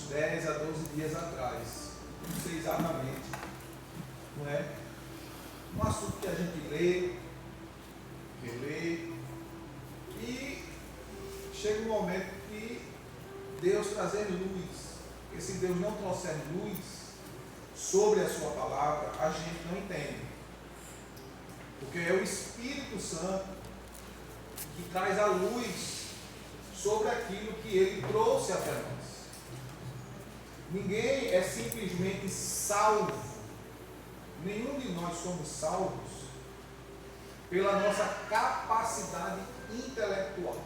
10 a 12 dias atrás. Não sei exatamente. Não é? Um assunto que a gente lê, relê, e chega um momento que Deus trazer luz. Porque se Deus não trouxer luz sobre a sua palavra, a gente não entende. Porque é o Espírito Santo que traz a luz sobre aquilo que ele trouxe até nós. Ninguém é simplesmente salvo. Nenhum de nós somos salvos pela nossa capacidade intelectual.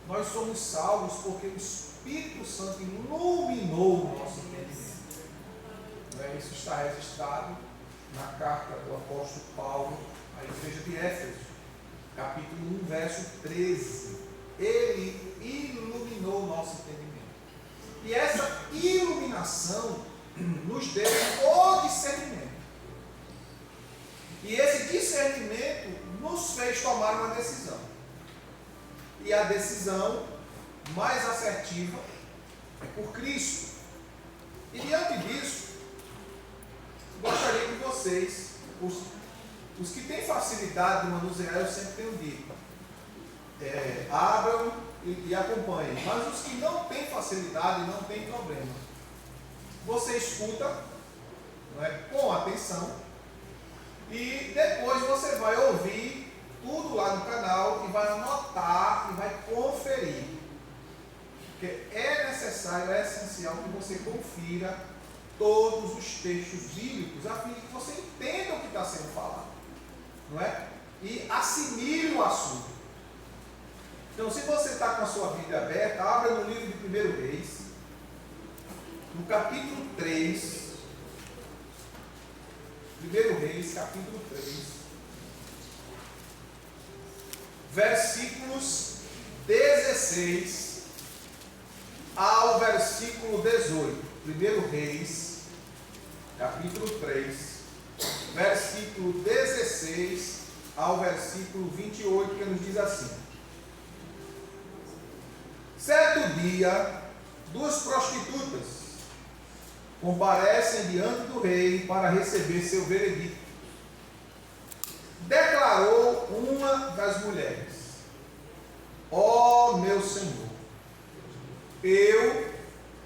Nós somos salvos porque o Espírito Santo iluminou o nosso entendimento. Isso está registrado na carta do apóstolo Paulo à igreja de Éfeso, capítulo 1, verso 13. Ele iluminou o nosso entendimento. E essa iluminação nos deu o discernimento. E esse discernimento nos fez tomar uma decisão. E a decisão mais assertiva é por Cristo. E diante disso, gostaria que vocês, os que têm facilidade de manusear, eu sempre tenho dito, abram e acompanhem. Mas os que não têm facilidade, não tem problema. Você escuta, não é, com atenção, e depois você vai ouvir tudo lá no canal e vai anotar e vai conferir. Porque é necessário, é essencial que você confira todos os textos bíblicos, a fim de que você entenda o que está sendo falado, não é? E assimile o assunto. Então, se você está com a sua Bíblia aberta, abra no livro de 1 Reis, no capítulo 3, 1 Reis, capítulo 3, versículos 16 ao versículo 18. 1 Reis, capítulo 3, versículo 16 ao versículo 28, que nos diz assim: certo dia, duas prostitutas comparecem diante do rei para receber seu veredito. Declarou uma das mulheres: ó meu Senhor, eu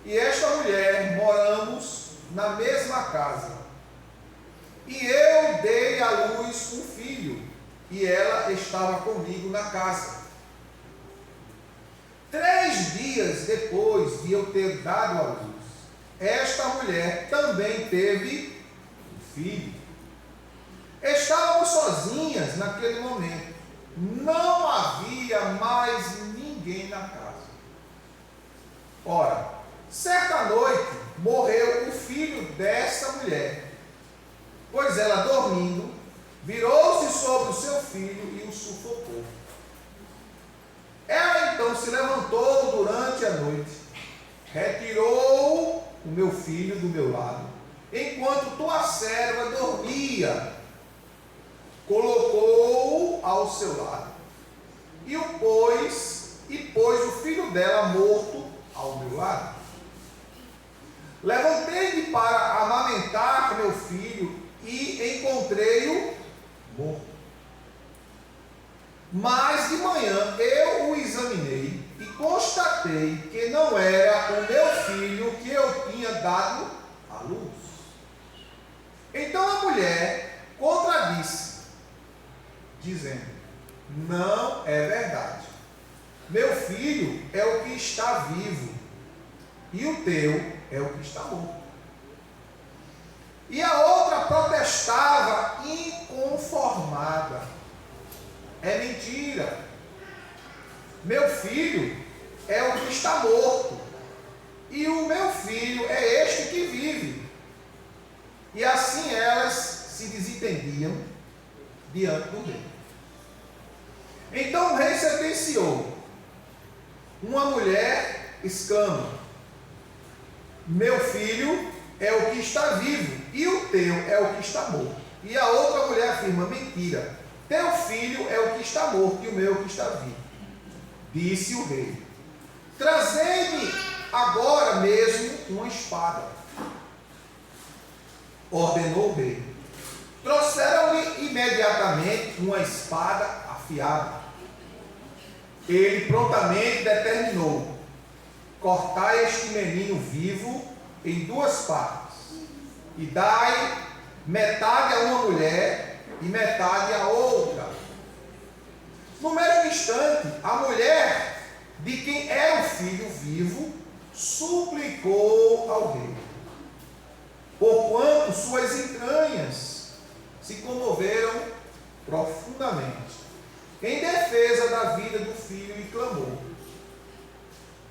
e esta mulher moramos na mesma casa, e eu dei à luz um filho, e ela estava comigo na casa. 3 dias depois de eu ter dado à luz, esta mulher também teve um filho. Estávamos sozinhas naquele momento, não havia mais ninguém na casa. Ora, certa noite morreu o filho dessa mulher, pois ela, dormindo, virou-se sobre o seu filho e o sufocou. Ela então se levantou durante a noite, retirou o meu filho do meu lado, enquanto tua serva dormia, colocou-o ao seu lado, e pôs o filho dela morto ao meu lado. Levantei-me para amamentar meu filho e encontrei-o morto. Mas de manhã eu o examinei e constatei que não era o meu filho que eu tinha dado à luz. Então a mulher contradisse, dizendo: não é verdade. Meu filho é o que está vivo, e o teu é o que está morto. E a outra protestava inconformada: é mentira. Meu filho é o que está morto, e o meu filho é este que vive. E assim elas se desentendiam diante do rei. Então o rei sentenciou: uma mulher exclama: meu filho é o que está vivo, e o teu é o que está morto. E a outra mulher afirma: mentira, teu filho é o que está morto, e o meu é o que está vivo. Disse o rei: trazei-me agora agora mesmo uma espada, ordenou o rei. Trouxeram-lhe imediatamente uma espada afiada. Ele prontamente determinou: cortai este menino vivo em duas partes, e dai metade a uma mulher e metade a outra. No mesmo instante, a mulher de quem era o filho vivo suplicou ao rei, porquanto suas entranhas se comoveram profundamente, em defesa da vida do filho, e clamou: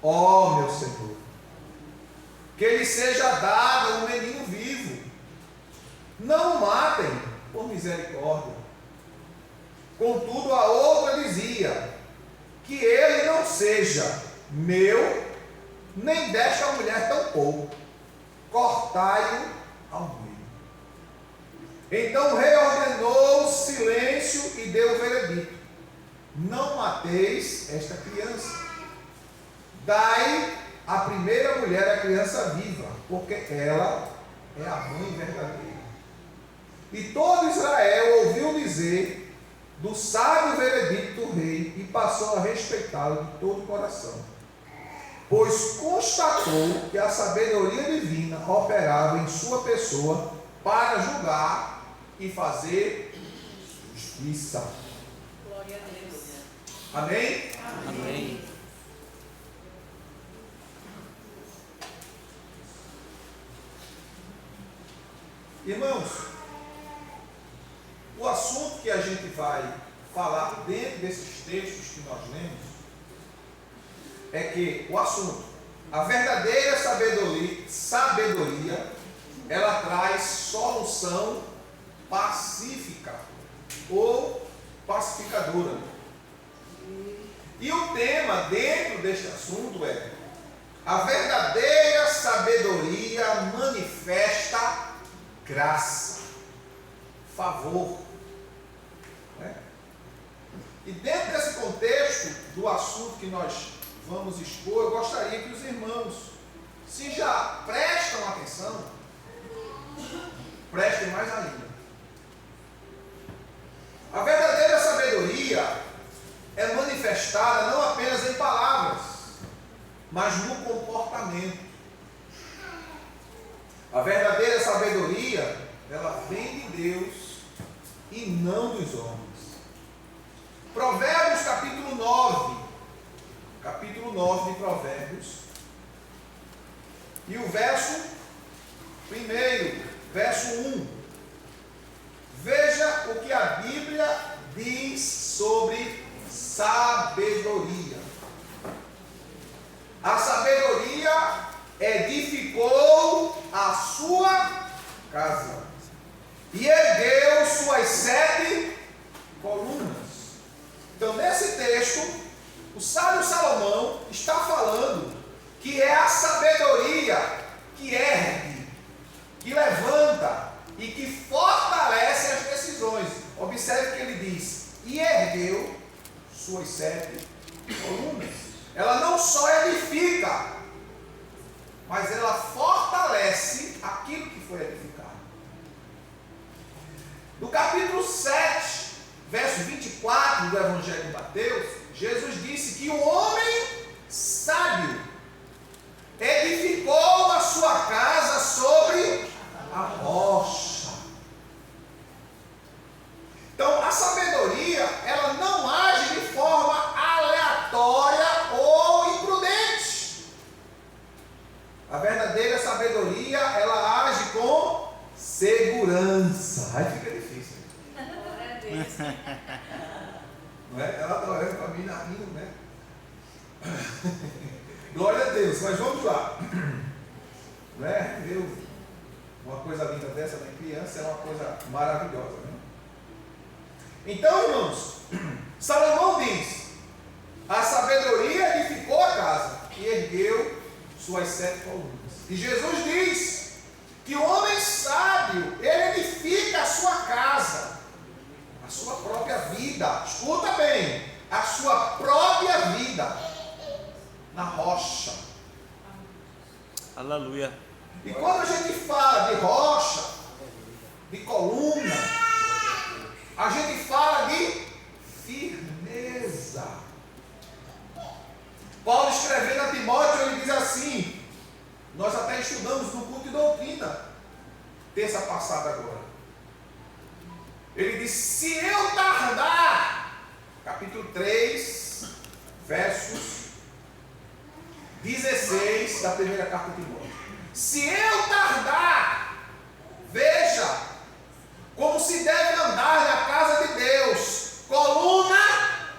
ó meu Senhor, que lhe seja dado um menino vivo, não o matem por misericórdia. Contudo, a outra dizia: que ele não seja meu, nem desta mulher tampouco, cortai-o ao meio. Então o rei ordenou silêncio e deu o veredito: não mateis esta criança, dai à primeira mulher a criança viva, porque ela é a mãe verdadeira. E todo Israel ouviu dizer do sábio veredito do rei e passou a respeitá-lo de todo o coração, pois constatou que a sabedoria divina operava em sua pessoa para julgar e fazer justiça. Glória a Deus. Amém? Amém. Irmãos, o assunto que a gente vai falar dentro desses textos que nós lemos é que o assunto, a verdadeira sabedoria, ela traz solução pacífica ou pacificadora. E o tema dentro deste assunto é: a verdadeira sabedoria manifesta graça, favor. E dentro desse contexto do assunto que nós vamos expor, eu gostaria que os irmãos, se já prestam atenção, prestem mais ainda. A verdadeira sabedoria é manifestada não apenas em palavras, mas no comportamento. A verdadeira sabedoria, ela vem de Deus e não dos homens. Provérbios capítulo 9 de Provérbios, e o verso 1. Veja o que a Bíblia diz sobre sabedoria. A sabedoria edificou a sua casa e ergueu suas 7 colunas. Então, nesse texto, o sábio Salomão está falando que é a sabedoria que ergue, que levanta e que fortalece as decisões. Observe que ele diz: e ergueu suas 7 colunas. Ela não só edifica, mas ela fortalece aquilo que foi edificado. No capítulo 7, verso 24 do Evangelho de Mateus, Jesus disse que o homem sábio edificou a sua casa sobre a rocha. Então, a sabedoria, ela não age de forma aleatória ou imprudente. A verdadeira sabedoria, ela age com segurança. Aí fica difícil. Glória a Deus. Não é? Ela está olhando para mim na rindo, né? Glória a Deus, mas vamos lá. Não é? Ver uma coisa linda dessa na criança é uma coisa maravilhosa, né? Então, irmãos, Salomão diz: a sabedoria edificou a casa e ergueu suas 7 colunas. E Jesus diz que o homem sábio, ele edifica a sua casa, a sua própria vida. Escuta bem, a sua própria vida na rocha. Aleluia. E quando a gente fala de rocha, de coluna, a gente fala de firmeza. Paulo escrevendo a Timóteo, ele diz assim, nós até estudamos no culto de doutrina, terça passada agora. Ele diz, se eu tardar, capítulo 3, versos 16 da primeira carta de Timóteo. Se eu tardar, veja como se deve andar na casa de Deus, coluna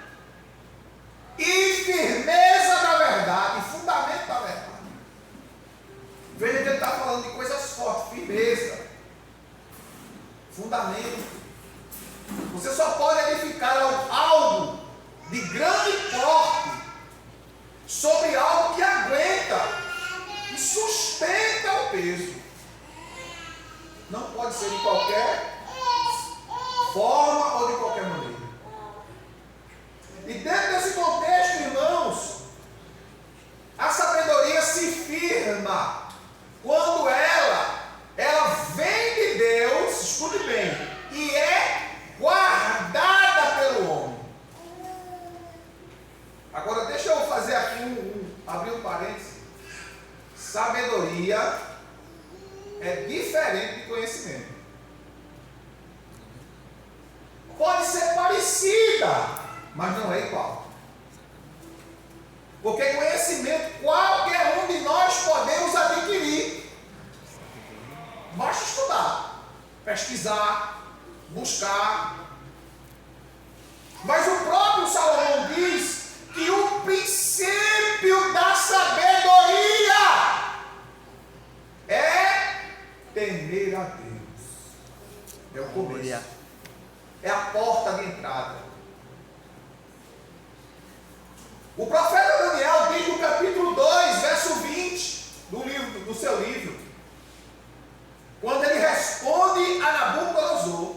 e firmeza da verdade, fundamento da verdade. Veja que ele está falando de coisas fortes, firmeza, fundamento. Você só pode edificar algo de grande porte sobre algo que aguenta e sustenta o peso. Não pode ser de qualquer forma ou de qualquer maneira. E dentro desse contexto, irmãos, a sabedoria se firma quando ela vem de Deus, escute bem, e é guardada pelo homem. Agora deixa eu fazer aqui abrir um parênteses. Sabedoria é diferente de conhecimento. Pode ser parecida, mas não é igual. Porque conhecimento qualquer um de nós podemos adquirir. Basta estudar, pesquisar, buscar. Mas o próprio Salomão diz que o princípio da sabedoria é temer a Deus. É o começo. É a porta de entrada. O profeta Daniel diz no capítulo 2, verso 20 do seu livro, quando ele responde a Nabucodonosor,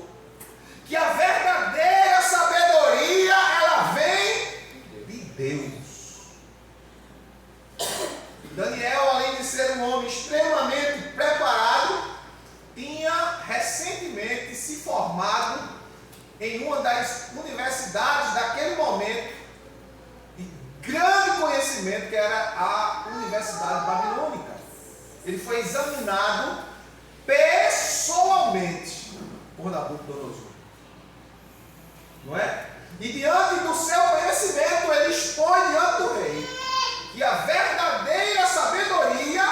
que a verdadeira sabedoria ela vem de Deus. Daniel, além de ser um homem extremamente preparado, tinha recentemente se formado em uma das universidades daquele momento de grande conhecimento, que era a Universidade Babilônica. Ele foi examinado pessoalmente por Nabucodonosor, não é? E diante do seu conhecimento ele expõe diante do rei que a verdadeira sabedoria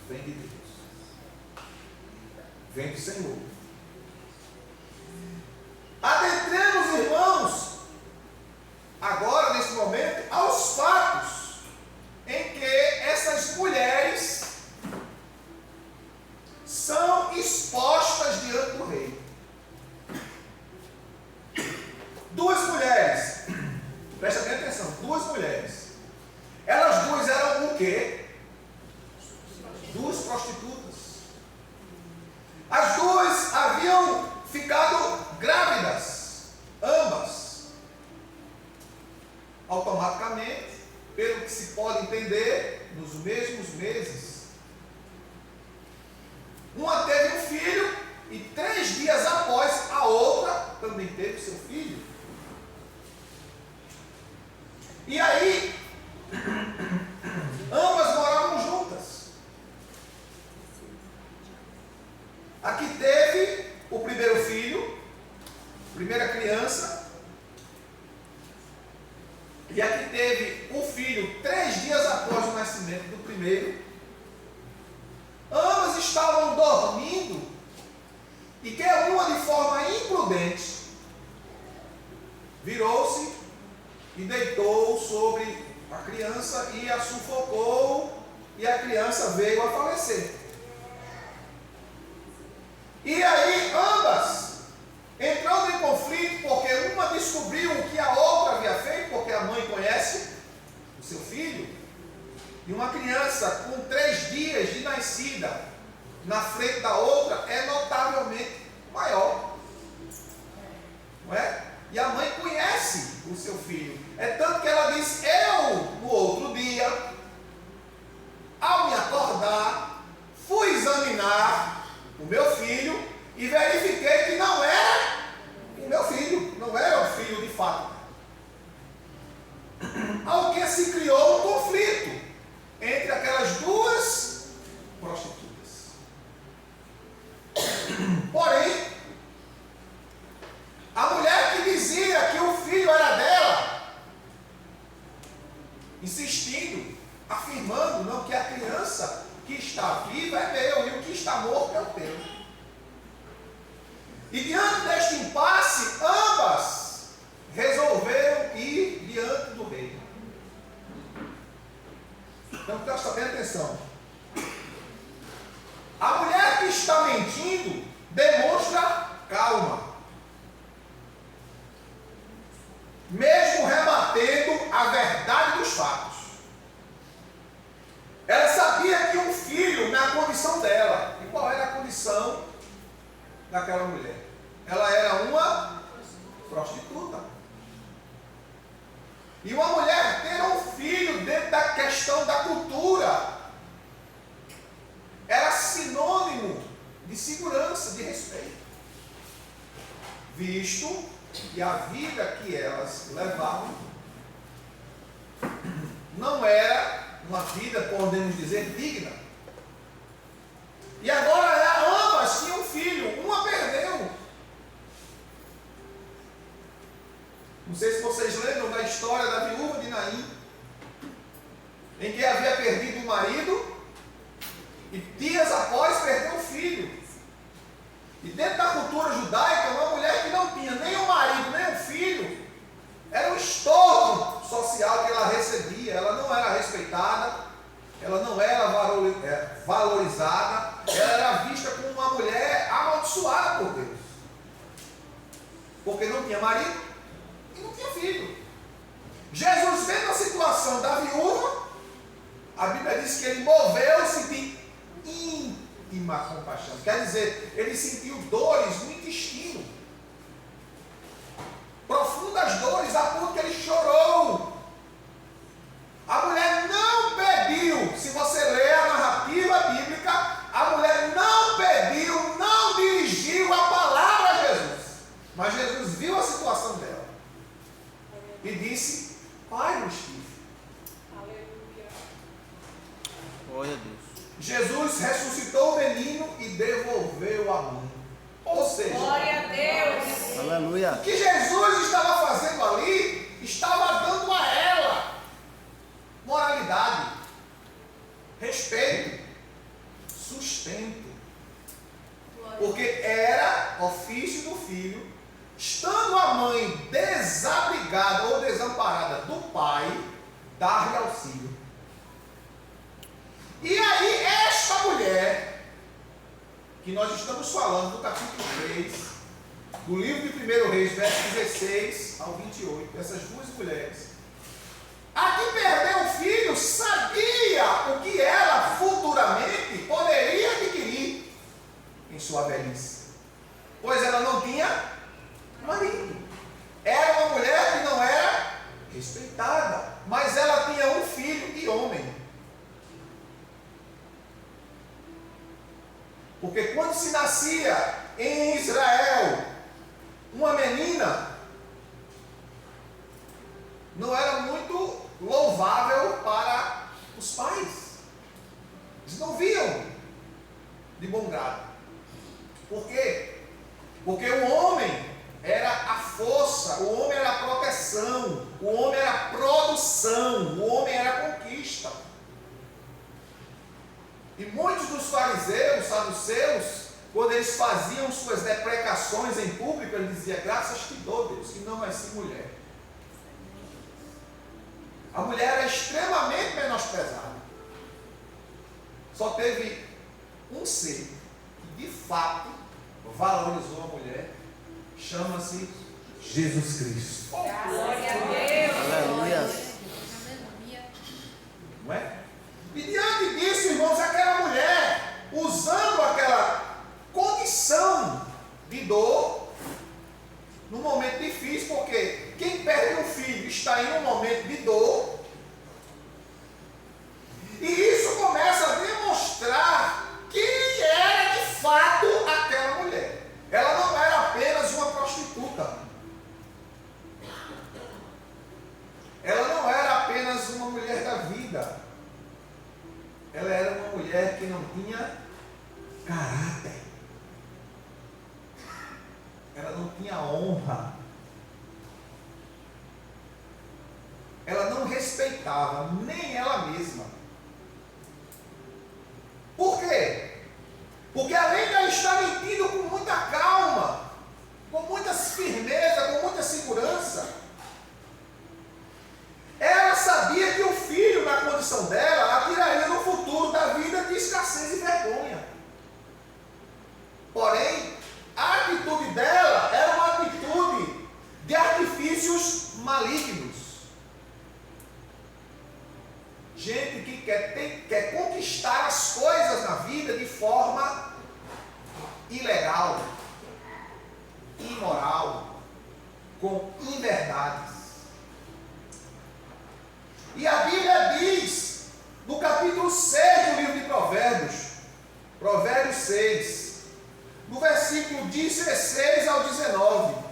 vem de Deus, vem do Senhor. Adentremos, irmãos, agora nesse momento aos fatos em que essas mulheres são expostas diante do rei. Duas mulheres, presta bem atenção, duas mulheres. Elas duas eram o quê? Duas prostitutas. As duas haviam ficado grávidas, ambas. Automaticamente, pelo que se pode entender, nos mesmos meses. Uma teve um filho e 3 dias após a outra também teve seu filho. E aí, ambas moravam juntas. Aqui teve o primeiro filho, primeira criança, e aqui teve o filho 3 dias após o nascimento do primeiro. Ambas estavam dormindo e que uma, de forma imprudente, virou-se e deitou sobre a criança e a sufocou, e a criança veio a falecer. E aí ambas, entrando em conflito, porque uma descobriu o que a outra havia feito, porque a mãe conhece o seu filho, e uma criança com 3 dias de nascida na frente da outra é notavelmente maior, não é? E a mãe conhece o seu filho. É tanto que ela diz: eu, no outro dia, ao me acordar, e verifiquei que não era o meu filho, não era o filho de fato. Ao que se criou um conflito entre aquelas duas prostitutas. Porém, a mulher que dizia que o filho era dela, insistindo, afirmando, não, que a criança que está viva é meu e o que está morto é o teu. E diante deste impasse, ambas resolveram ir diante do rei. Então presta bem atenção. A mulher que está mentindo demonstra calma, mesmo rebatendo a verdade dos fatos. Ela sabia que um filho na condição dela. E qual era a condição daquela mulher? Ela era uma prostituta. E uma mulher ter um filho dentro da questão da cultura era sinônimo de segurança, de respeito, visto que a vida que elas levavam não era uma vida, podemos dizer, digna. E agora ambas tinham um filho, uma perdeu. Não sei se vocês lembram da história da viúva de Naim, em que havia perdido o marido e dias após perdeu o filho. E dentro da cultura judaica, uma mulher que não tinha nem o marido nem o filho, era um estorvo social que ela recebia. Ela não era respeitada, ela não era valorizada, ela era vista como uma mulher amaldiçoada por Deus, porque não tinha marido e não tinha filho. Jesus, vendo a situação da viúva, a Bíblia diz que ele moveu-se de íntima compaixão. Quer dizer, ele sentiu dores no intestino, profundas dores, a ponto que ele chorou. A mulher não pediu, se você ler a narrativa bíblica, a mulher não pediu, não dirigiu a palavra a Jesus. Mas Jesus viu a situação dela e disse: Pai dos filhos. Aleluia. Glória a Deus. Jesus ressuscitou o menino e devolveu a mãe. Ou seja, Glória a Deus. Aleluia. o que Jesus estava fazendo ali, estava dando a ela moralidade, respeito, sustento. Porque era ofício do filho, estando a mãe desabrigada ou desamparada do pai, dar-lhe auxílio. E aí, esta mulher, que nós estamos falando do capítulo 3, do livro de 1 Reis, versos 16 ao 28, essas duas mulheres, a que perdeu o filho sabia o que ela futuramente poderia adquirir em sua velhice, pois ela não tinha marido. Era uma mulher que não era respeitada, mas ela tinha um filho de homem. Porque quando se nascia em Israel uma menina, não era muito louvável para os pais. Eles não viam de bom grado. Por quê? Porque o homem era a força, o homem era a proteção, o homem era a produção, o homem era a conquista. E muitos dos fariseus, saduceus, quando eles faziam suas deprecações em público, eles diziam: graças te dou, Deus, que não nasci mulher. A mulher era extremamente menosprezada. Só teve um ser que de fato valorizou a mulher, chama-se Jesus Cristo. Glória a Deus. Aleluia. Não é? E diante disso, irmãos, aquela mulher, usando aquela condição de dor, num momento difícil, porque quem perde um filho está em um momento de dor, e isso começa a demonstrar quem era de fato aquela mulher. ela era uma mulher que não tinha caráter. Ela não tinha honra. Ela não respeitava nem ela mesma. Por quê? Porque além de ela estar mentindo com muita calma, com muita firmeza, com muita segurança, ela sabia que o filho, na condição dela, a tiraria no futuro da vida de escassez e vergonha. Porém, a atitude dela era uma atitude de artifícios malignos. Gente que quer conquistar as coisas na vida de forma ilegal, imoral, com inverdades. E a Bíblia diz, no capítulo 6 do livro de Provérbios, Provérbios 6, no versículo 16 ao 19,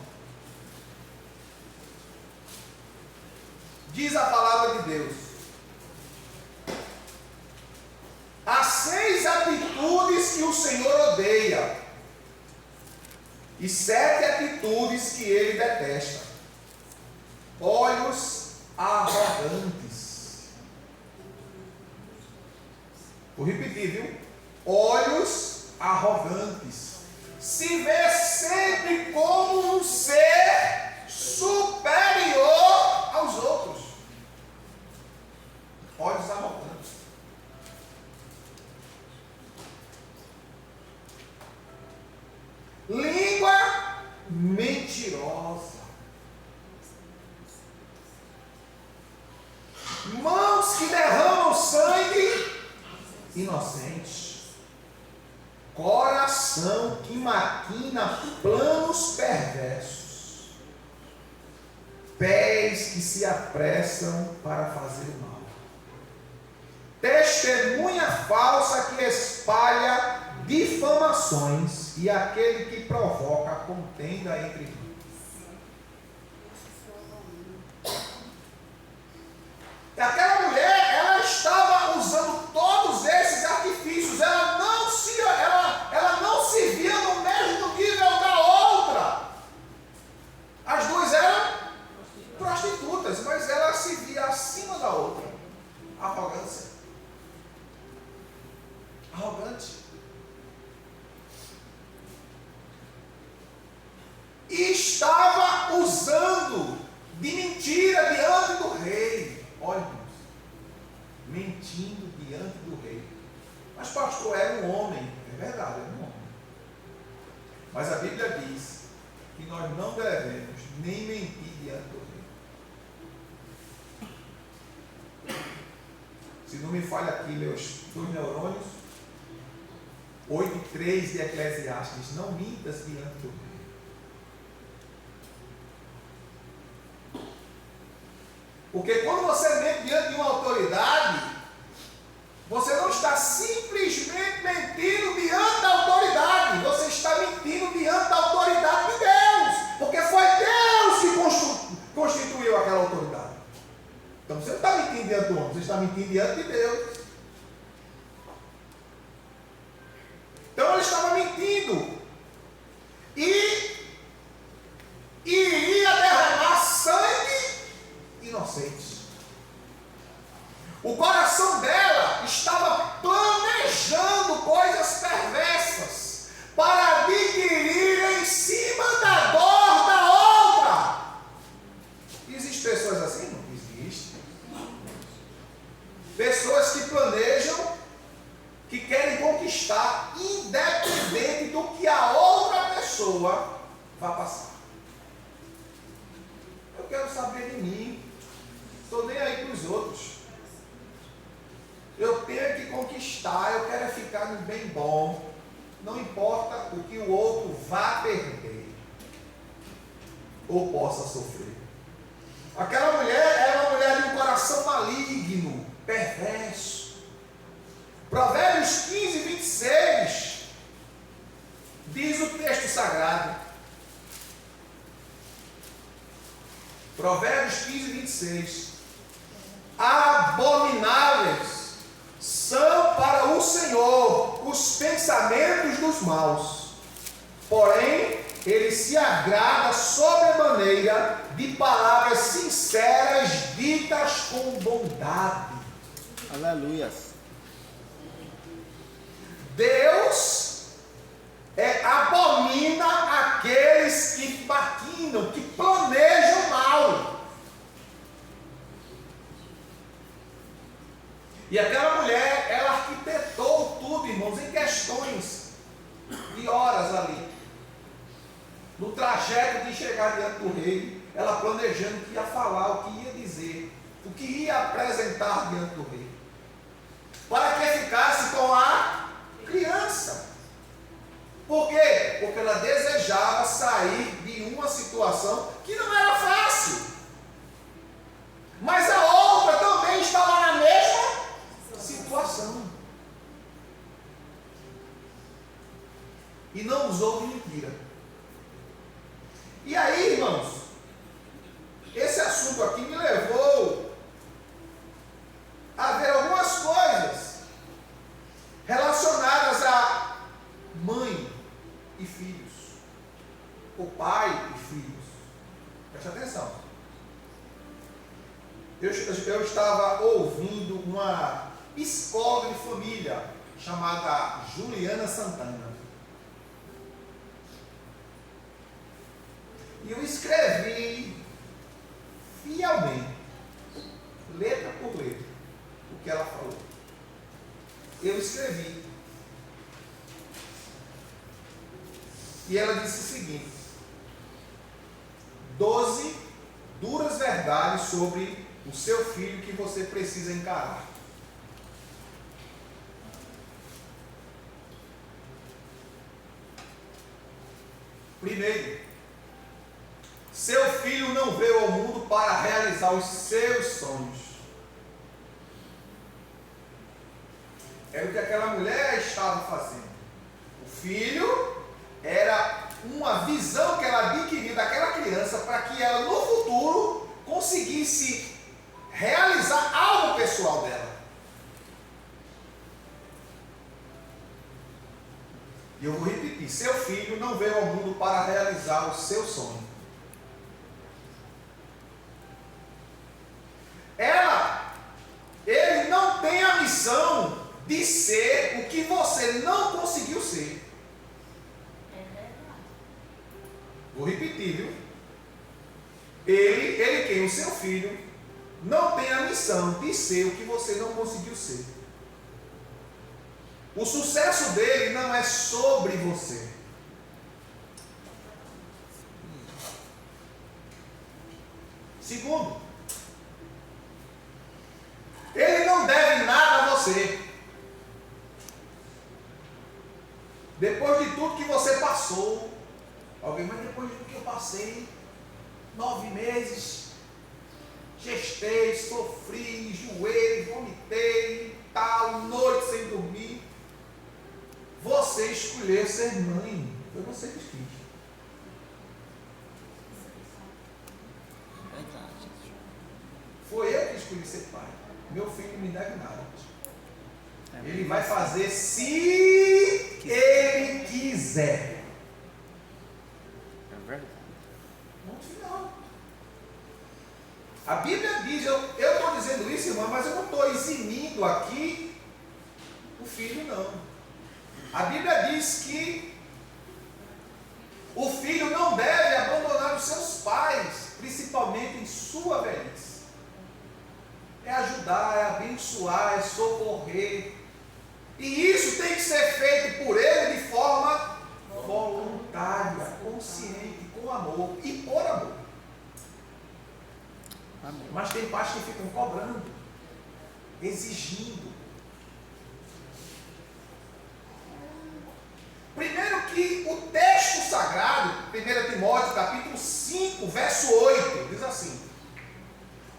diz a palavra de Deus: há 6 atitudes que o Senhor odeia, e 7 atitudes que ele detesta. Olhos arrogantes. Vou repetir, viu? Olhos arrogantes. Se vê sempre como um ser superior aos outros. Olhos arrogantes. Língua mentirosa. Mãos que derramam sangue inocente. Coração que maquina planos perversos. Pés que se apressam para fazer o mal. Testemunha falsa que espalha difamações e aquele que provoca a contenda entre irmãos. Aquela mulher, ela estava usando todos esses artifícios. Ela não se via no mesmo nível da outra. As duas eram prostitutas, mas ela se via acima da outra. Arrogância. Arrogante. E estava usando de mentira diante do rei. Olha, mentindo diante do rei. Mas pastor, era um homem. É verdade, era um homem. Mas a Bíblia diz que nós não devemos nem mentir diante do rei. Se não me falha aqui meus 2 neurônios, 8:3 de Eclesiastes, não mintas diante do rei. Porque quando você mente diante de uma autoridade, você não está simplesmente mentindo diante da autoridade, você está mentindo diante da autoridade de Deus, porque foi Deus que constituiu aquela autoridade. Então você não está mentindo diante do homem, você está mentindo diante de Deus. Então ele estava mentindo e iria derramar sangue inocente. O coração dela estava planejando coisas perversas para adquirir em cima da dor da outra. Existem pessoas assim? Não existe. Pessoas que planejam, que querem conquistar, independente do que a outra pessoa vai passar. Eu quero saber de mim. Estou nem aí para os outros. Eu tenho que conquistar, eu quero ficar no bem bom. Não importa o que o outro vá perder ou possa sofrer. Aquela mulher era uma mulher de um coração maligno, perverso. Provérbios 15:26 diz o texto sagrado. Provérbios 15:26. Abomináveis são pensamentos dos maus, porém ele se agrada sobremaneira de palavras sinceras ditas com bondade. Aleluias. Deus abomina aqueles que maquinam, que planejam mal. E aquela mulher, ela arquitetou tudo, irmãos, em questões de horas ali. No trajeto de chegar diante do rei, ela planejando o que ia falar, o que ia dizer, o que ia apresentar diante do rei, para que ficasse com a criança. Por quê? Porque ela desejava sair de uma situação que não era fácil. Mas a outra também estava na mesma situação. E não usou de mentira. E aí, irmãos, esse assunto aqui me levou a ver algumas coisas relacionadas a mãe e filhos, o pai e filhos. Preste atenção. Eu estava ouvindo uma psicóloga de família chamada Juliana Santana. E eu escrevi fielmente, letra por letra, o que ela falou. Eu escrevi. E ela disse o seguinte: 12 duras verdades sobre o seu filho que você precisa encarar. Primeiro, seu filho não veio ao mundo para realizar os seus sonhos. Era o que aquela mulher estava fazendo. O filho era uma visão que ela adquiriu daquela criança para que ela no futuro conseguisse realizar algo pessoal dela. E eu vou repetir: seu filho não veio ao mundo para realizar o seu sonho. Ele não tem a missão de ser o que você não conseguiu ser. Vou repetir, viu? O seu filho, não tem a missão de ser o que você não conseguiu ser. O sucesso dele não é sobre você. Segundo, ele não deve nada a você. Depois de tudo que você passou, alguém, mas depois de tudo que eu passei, 9 meses, gestei, sofri, enjoei, vomitei, tal, noite sem dormir. Você escolheu ser mãe. Foi você que escolheu. Foi eu que escolhi ser pai. Meu filho me deve nada. Ele vai fazer se ele quiser. É verdade. Ponto final. A Bíblia diz, eu estou dizendo isso, irmão, mas eu não estou eximindo aqui o filho, não. A Bíblia diz que o filho não deve abandonar os seus pais, principalmente em sua velhice. É ajudar, é abençoar, é socorrer. E isso tem que ser feito por ele de forma voluntária, consciente, com amor e por amor. Amém. Mas tem pais que ficam cobrando, exigindo. Primeiro que o texto sagrado, 1 Timóteo capítulo 5, verso 8, diz assim: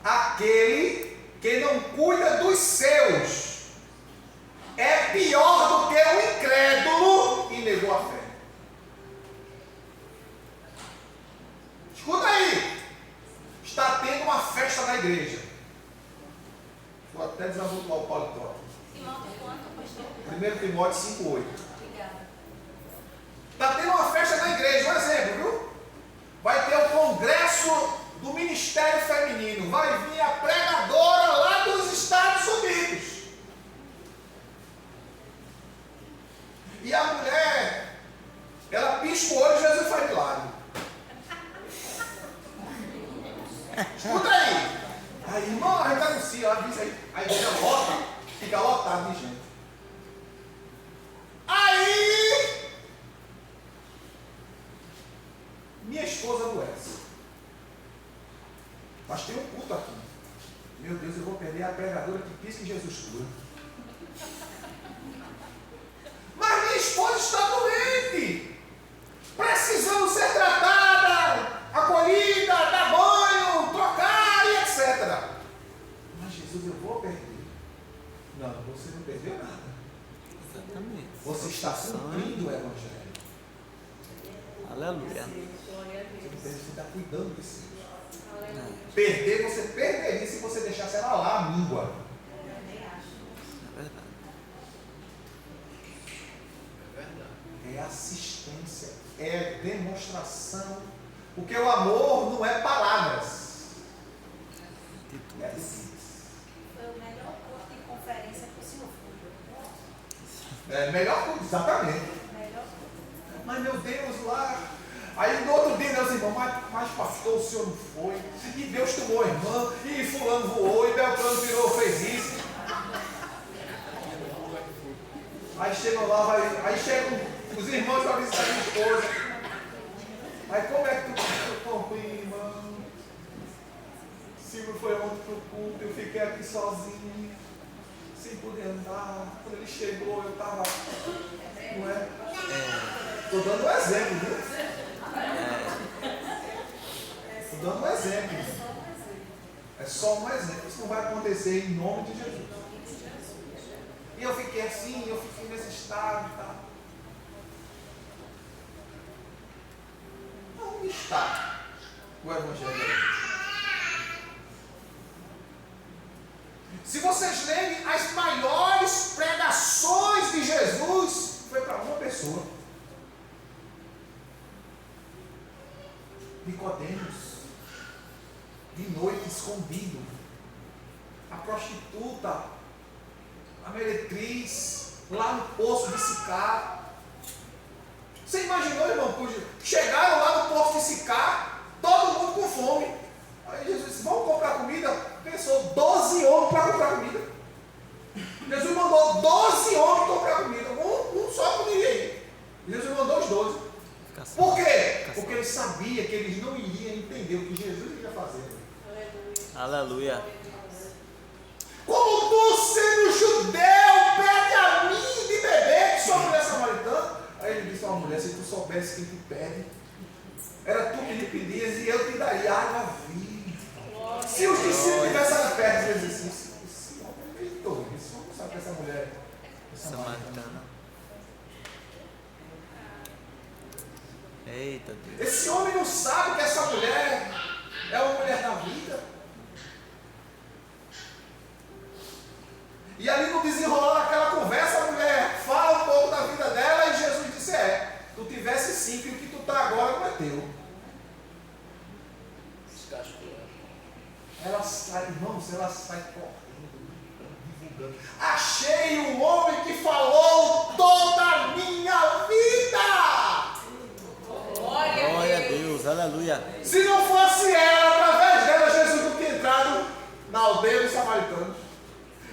aquele que não cuida dos seus é pior do que o incrédulo e negou a fé. Escuta aí. Está tendo uma festa na igreja. Vou até desabotoar o paletó. 1 Timóteo 5, 8. Está tendo uma festa na igreja, um exemplo, viu? Vai ter o congresso do Ministério Feminino. Vai vir a pregadora lá dos Estados Unidos. E a mulher, ela pisca o olho e Jesus faz milagre. Escuta aí. Aí, irmão, a gente anuncia, avisa aí. A igreja lota, fica lotada de gente. Aí, minha esposa adoece. Mas tem um culto aqui. Meu Deus, eu vou perder a pregadora que pisca e Jesus cura. Mas minha esposa está doente, precisando ser tratada, acolhida, dar banho, trocar e etc. Mas Jesus, eu vou perder. Não, você não perdeu nada. Exatamente. Você está cumprindo o Evangelho. Aleluia. Você está cuidando de si. É Perder, você perderia se você deixasse ela lá, a míngua. verdade. É assistência, é demonstração. Porque o amor não é palavras. É atitudes. Foi o melhor curso de conferência que o senhor foi. É melhor, exatamente. Melhor curso. Mas meu Deus, lá. Aí no outro dia, Deus irmão, mas pastor, o senhor não foi. E Deus tomou a irmã, e fulano voou, e Beltrano virou, fez isso. Aí chegam lá, aí chegam os irmãos para visitar minha esposa. Aí como é que tu cumpri, irmão? Silvio foi ontem pro culto, eu fiquei aqui sozinho, sem poder andar. Quando ele chegou, eu estava. Não é? Estou dando um exemplo, viu? Estou dando um exemplo. É só um exemplo. Isso não vai acontecer em nome de Jesus. E eu fiquei assim, eu fiquei nesse estado e tal. Onde está o Evangelho? Se vocês lerem as maiores pregações de Jesus, foi para uma pessoa. Nicodemos, de noite escondido, a prostituta, a meretriz, lá no poço de Sicar. Você imaginou, irmão? Chegaram lá no poço de Sicar, todo mundo com fome. Aí Jesus disse: vamos comprar comida? Pensou, 12 homens para comprar comida. Jesus mandou 12 homens comprar comida. Um só comiria aí. Jesus mandou os 12. Por quê? Porque ele sabia que eles não iriam entender o que Jesus ia fazer. Aleluia. Como tu, sendo judeu, pede a mim de beber, que sou mulher samaritana? Aí ele disse: ó, mulher, se tu soubesse quem tu pede, era tu que lhe pedias e eu te daria água viva. Se os discípulos tivessem ali perto, eles diziam: esse homem é meio doido, esse homem não sabe que essa mulher é samaritana. Eita Deus. Esse homem não sabe que essa mulher é uma mulher da vida. E ali no desenrolar daquela conversa, a mulher fala um pouco da vida dela e Jesus disse: tu tivesse 5 e o que tu está agora não é teu. Ela sai, irmãos, ela sai correndo, divulgando. Achei um homem que falou toda a minha vida. Glória a Deus. Aleluia. Se não fosse ela, através dela, Jesus não tinha entrado na aldeia dos samaritanos.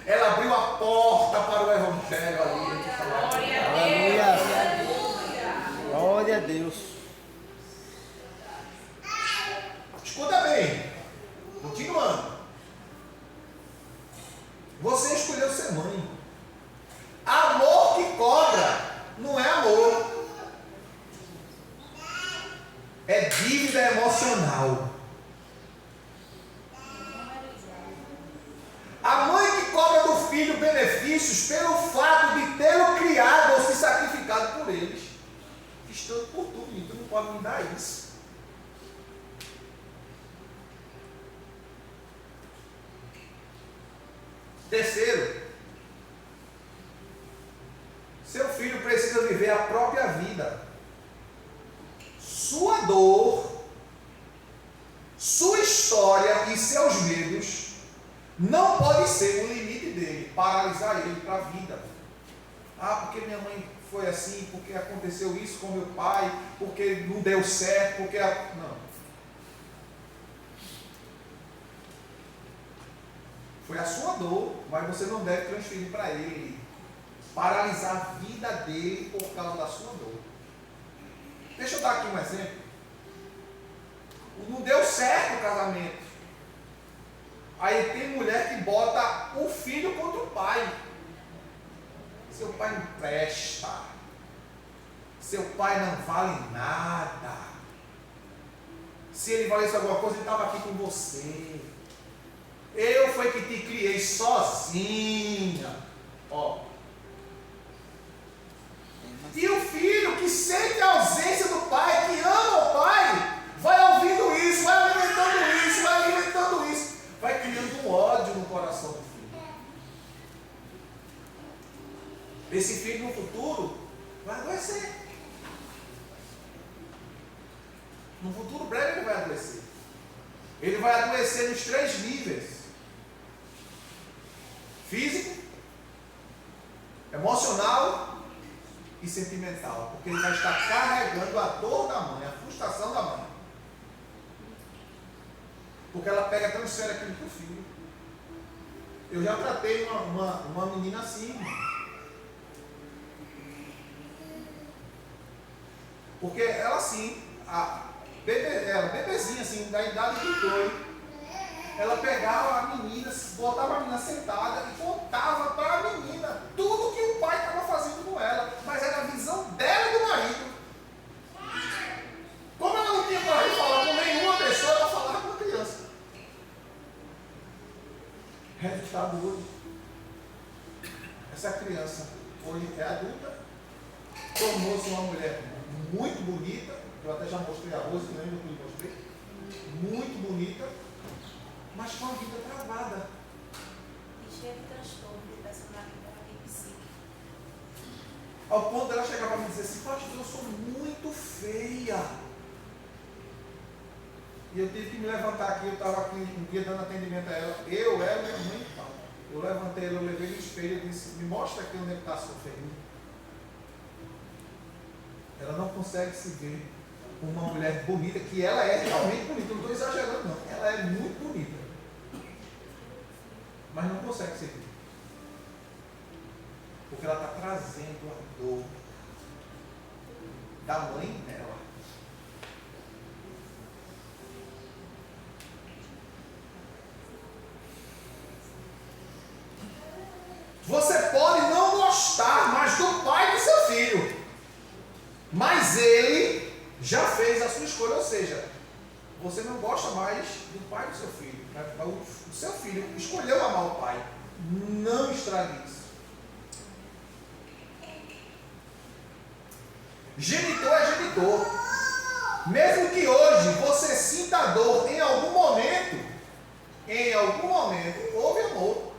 Ela abriu a porta para o Evangelho ali. Aleluia. Glória a Deus. Escuta bem, continuando. Você escolheu ser mãe. Amor que cobra não é amor. É dívida emocional. A mãe que cobra do filho benefícios pelo fato de tê-lo criado ou se sacrificado por eles. Estou por tudo, e tu não pode me dar isso. Terceiro, seu filho precisa viver a própria vida sua dor, sua história e seus medos não pode ser o limite dele, paralisar ele para a vida. Ah, porque minha mãe foi assim, porque aconteceu isso com meu pai, porque não deu certo, porque... Não. Foi a sua dor, mas você não deve transferir para ele, paralisar a vida dele por causa da sua dor. Deixa eu dar aqui um exemplo. Não deu certo o casamento. Aí tem mulher que bota o filho contra o pai. Seu pai não presta. Seu pai não vale nada. Se ele valesse alguma coisa, ele estava aqui com você. Eu foi que te criei sozinha. Ó. E o filho que sente a ausência do pai, que ama o pai, vai ouvindo isso, vai alimentando isso, vai alimentando isso. Vai criando um ódio no coração do filho. Esse filho no futuro vai adoecer. No futuro breve ele vai adoecer. Ele vai adoecer nos 3 níveis: físico, emocional e sentimental. Porque ele vai estar carregando a dor da mãe, a frustração da mãe. Porque ela pega tão sério aquilo para o filho. Eu já tratei uma menina assim. Porque ela assim, ela bebezinha assim, da idade de 2, ela pegava a menina, botava a menina sentada e contava para a menina tudo que o pai estava fazendo com ela, mas era a visão dela e do marido. Como ela não tinha coragem de falar com nenhuma pessoa, ela falava com a criança. Resultado hoje, essa criança hoje é adulta, tornou-se uma mulher muito bonita. Eu até já mostrei a Rose, que lembra que eu mostrei? Muito bonita, mas com a vida travada. E cheia de transtorno de personalidade e psíquica. Ao ponto dela chegar para me dizer assim: pastor, eu sou muito feia. E eu tive que me levantar aqui, eu estava aqui um dia dando atendimento a ela. Ela, minha mãe e tal. Eu levantei ela, eu levei no espelho e disse: me mostra aqui onde é que está a sua ferida. Ela não consegue se ver como uma mulher bonita, que ela é realmente bonita. Eu não estou exagerando, não. Ela é muito bonita. Mas não consegue se ver. Porque ela está trazendo a dor da mãe dela. Você pode não gostar mais do pai do seu filho, mas ele já fez a sua escolha, ou seja, você não gosta mais do pai do seu filho. O seu filho escolheu amar o pai. Não estrague isso. Genitor é genitor. Mesmo que hoje você sinta dor em algum momento, houve amor.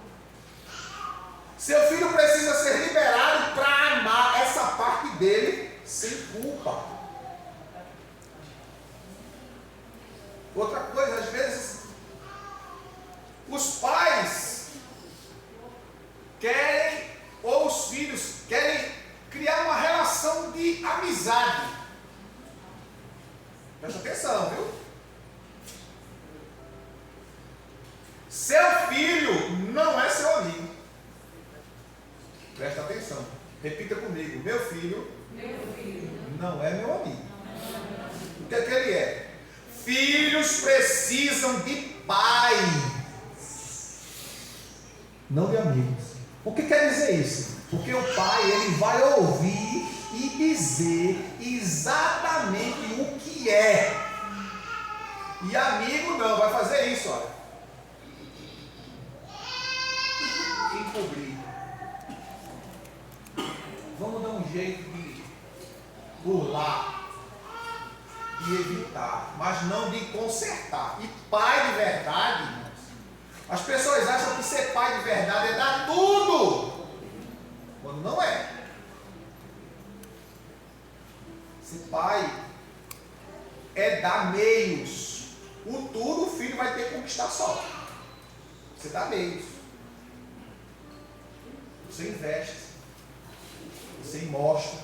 Seu filho precisa ser liberado para amar essa parte dele sem culpa. Outra coisa, às vezes, os pais querem, ou os filhos querem criar uma relação de amizade. Presta atenção, viu? Seu filho não é seu amigo. Presta atenção. Repita comigo. Meu filho não é meu amigo. O que é que ele é? Filhos precisam de pai, não de amigos. O que quer dizer isso? Porque o pai, ele vai ouvir e dizer exatamente o que é. E amigo não, vai fazer isso, olha. Encobrir. Vamos dar um jeito de burlar, de evitar, mas não de consertar. E pai de verdade, irmãos, as pessoas acham que ser pai de verdade é dar tudo, quando não é. Ser pai é dar meios. O tudo o filho vai ter que conquistar só. Você dá meios. Você investe. Você mostra.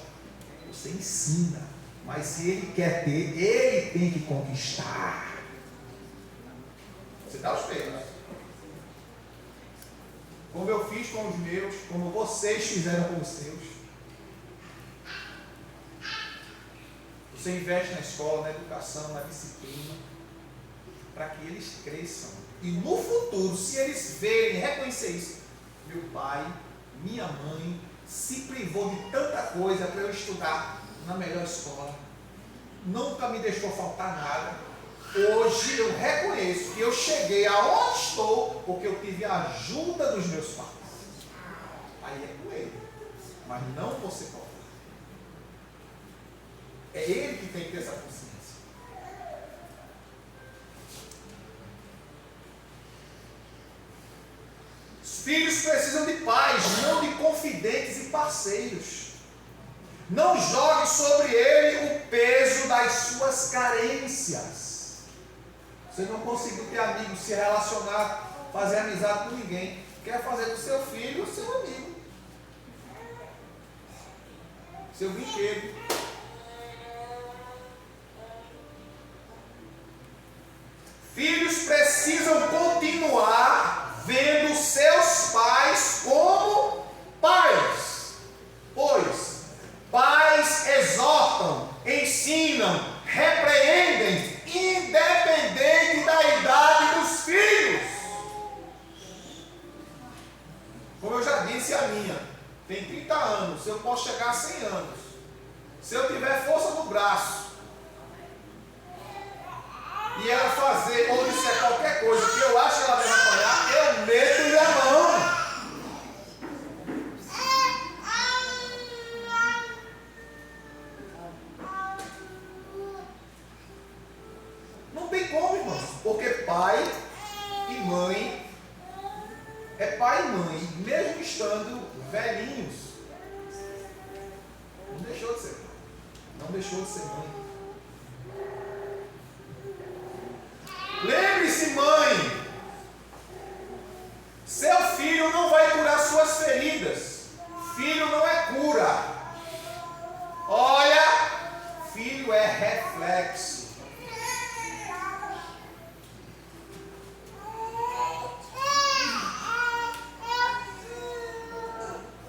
Você ensina. Mas se ele quer ter, ele tem que conquistar. Você dá os meios. Como eu fiz com os meus, como vocês fizeram com os seus. Você investe na escola, na educação, na disciplina, para que eles cresçam. E no futuro, se eles verem, reconhecer isso, meu pai, minha mãe, se privou de tanta coisa para eu estudar na melhor escola, nunca me deixou faltar nada. Hoje eu reconheço que eu cheguei aonde estou porque eu tive a ajuda dos meus pais. Aí é com ele, mas não você próprio. É ele que tem que ter essa consciência. Os filhos precisam de pais, não de confidentes e parceiros. Não jogue sobre ele o peso das suas carências. Você não conseguiu ter amigos, se relacionar, fazer amizade com ninguém. Quer fazer do seu filho o seu amigo. Seu brinquedo. Filhos precisam continuar vendo seus pais como pais. Pois pais exortam, ensinam, repreendem, independente da idade dos filhos. Como eu já disse, a minha tem 30 anos, eu posso chegar a 100 anos. Se eu tiver força no braço e ela fazer ou disser qualquer coisa que eu acho que ela deve apanhar, eu meto-lhe a mão. Não tem como, irmãos, porque pai e mãe é pai e mãe, mesmo estando velhinhos. Não deixou de ser pai, não deixou de ser mãe. Lembre-se, mãe, seu filho não vai curar suas feridas. Filho não é cura. Olha, filho é reflexo.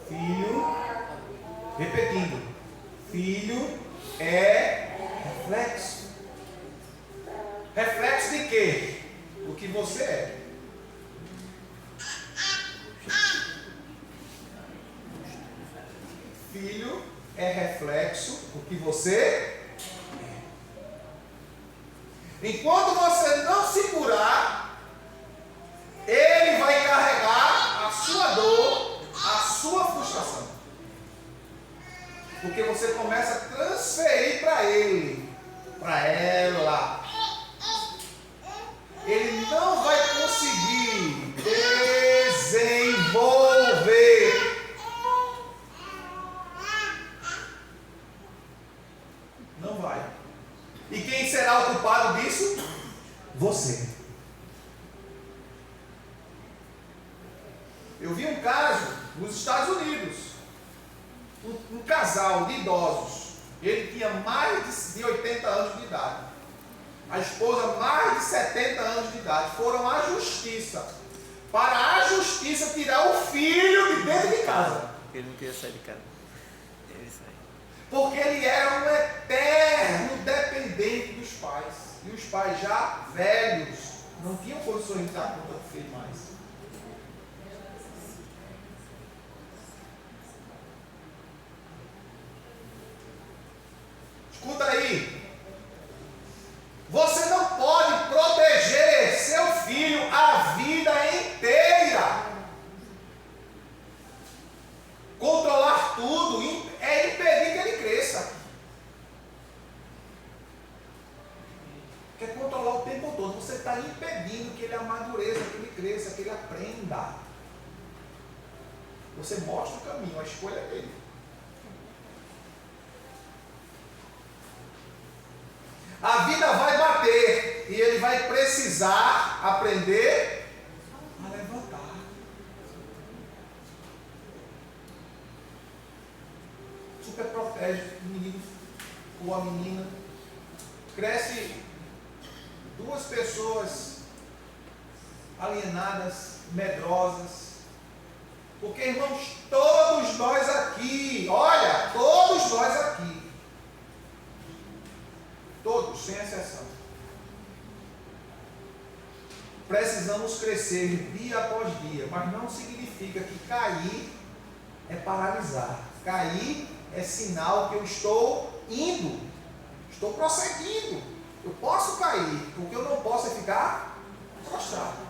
Filho, repetindo, filho é reflexo. Reflexo de quê? O que você é. Filho é reflexo do que você é. Enquanto você não se curar, ele vai carregar a sua dor, a sua frustração. Porque você começa a transferir para ele, para ela. Ele não vai conseguir desenvolver. Não vai. E quem será o culpado disso? Você. Eu vi um caso nos Estados Unidos. Um casal de idosos. Ele tinha mais de 80 anos de idade. A esposa, mais de 70 anos de idade, foram à justiça, para a justiça tirar o filho de dentro de casa. Ele não queria sair de casa. Ele saiu. Porque ele era um eterno dependente dos pais. E os pais já velhos, não tinham condições de dar conta do filho mais. Escuta aí. Você não pode proteger seu filho a vida inteira. Controlar tudo é impedir que ele cresça. Quer controlar o tempo todo. Você está impedindo que ele amadureça, que ele cresça, que ele aprenda. Você mostra o caminho, a escolha é dele. A vida vai precisar aprender a levantar. Super protege o menino ou a menina. Cresce duas pessoas alienadas, medrosas. Porque, irmãos, todos nós aqui, olha, todos nós aqui, todos, sem exceção, precisamos crescer dia após dia, mas não significa que cair é paralisar. Cair é sinal que eu estou indo, estou prosseguindo. Eu posso cair, o que eu não posso é ficar prostrado.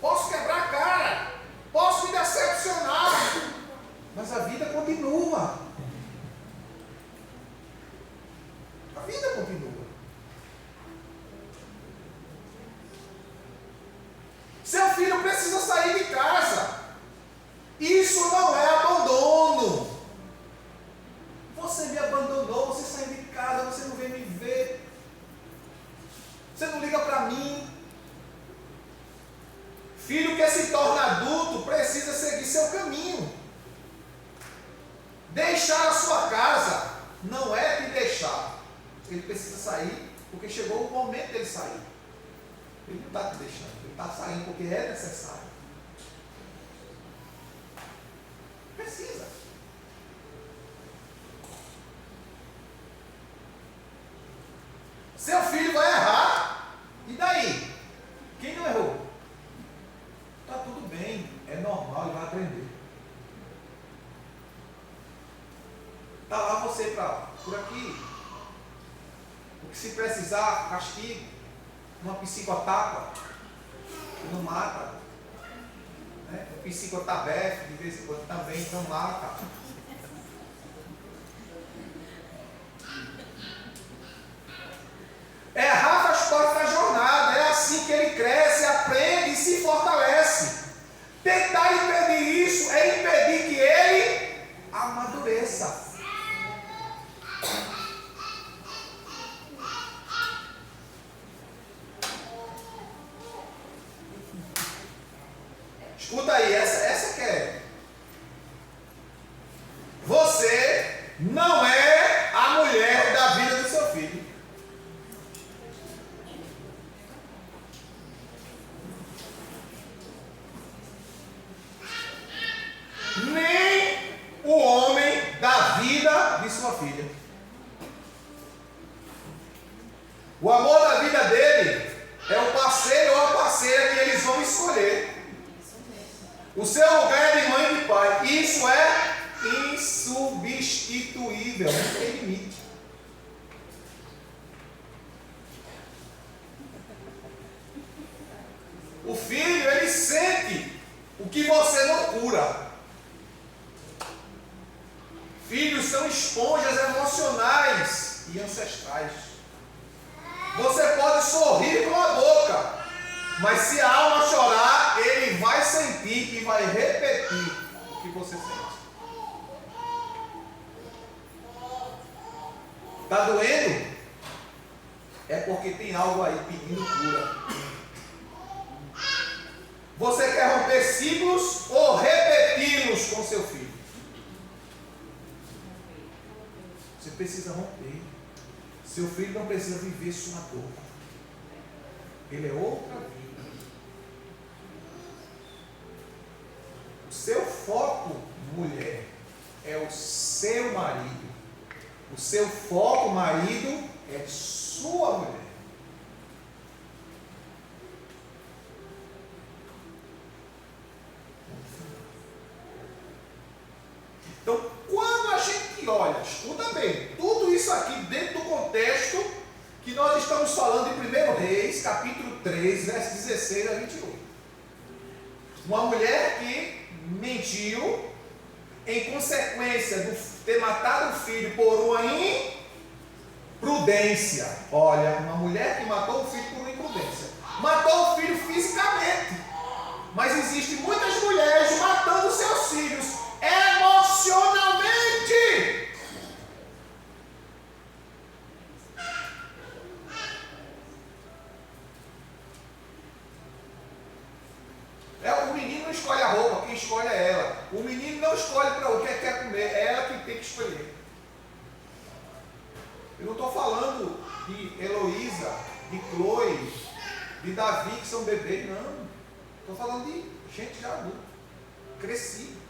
Posso quebrar a cara, posso me decepcionar, mas a vida continua. A vida continua. Seu filho precisa sair de casa. Isso não é abandono. Você me abandonou, você saiu de casa, você não veio me ver. Você não liga para mim. Filho que se torna adulto precisa seguir seu caminho. Deixar a sua casa não é de deixar. Ele precisa sair porque chegou o momento dele sair. Ele não está te deixando, ele está saindo porque é necessário. Precisa. Seu filho vai errar. E daí? Quem não errou? Está tudo bem, é normal, ele vai aprender. Está lá você por aqui. Porque se precisar, castigo, uma psicotapa, que não mata. Né? Um psicotabefe, de vez em quando também não mata. Errar faz parte da jornada, é assim que ele cresce, aprende e se fortalece. Tentar impedir isso é impedir que ele amadureça. Escuta aí, essa que é. Você não é a mulher da vida do seu filho. Nem o homem da vida de sua filha. O amor da vida dele é o parceiro ou a parceira que eles vão escolher. O seu lugar é de mãe e de pai. Isso é insubstituível, não tem limite. O filho, ele sente o que você não cura. Filhos são esponjas emocionais e ancestrais. Você pode sorrir com a boca, mas se a alma chorar, ele vai sentir e vai repetir o que você sente. Está doendo? É porque tem algo aí pedindo cura. Você quer romper ciclos ou repeti-los com seu filho? Você precisa romper. Seu filho não precisa viver sua dor. Ele é outra vida. O seu foco, mulher, é o seu marido. O seu foco, marido, é sua mulher. Então, quando a gente olha, escuta bem, tudo isso aqui dentro do contexto que nós estamos falando em 1 Reis, capítulo 3, versos 16 a 28. Uma mulher que mentiu em consequência de ter matado o filho por uma imprudência. Olha, uma mulher que matou o filho por uma imprudência. Matou o filho fisicamente. Mas existem muitas mulheres matando seus filhos emocionalmente. O menino não escolhe para o que quer comer, é ela que tem que escolher. Eu não estou falando de Heloísa, de Chloe, de Davi, que são bebês, não. Estou falando de gente já adulta, crescida.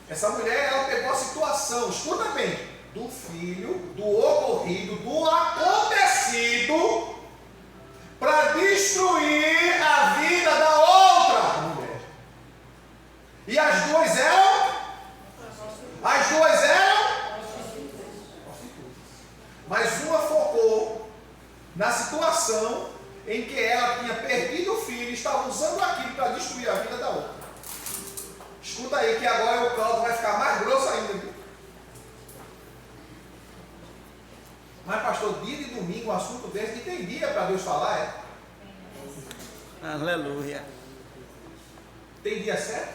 Essa mulher, ela pegou a situação, escuta bem, do filho, do ocorrido, do acontecido, para destruir a vida da outra mulher. E as duas eram prostitutas. Mas uma focou na situação em que ela tinha perdido o filho e estava usando aquilo para destruir a vida da outra. Escuta aí que agora o caldo vai ficar mais grosso ainda. Viu? Mas pastor, dia de domingo, um assunto desse, que tem dia para Deus falar, é? Aleluia. Tem dia certo?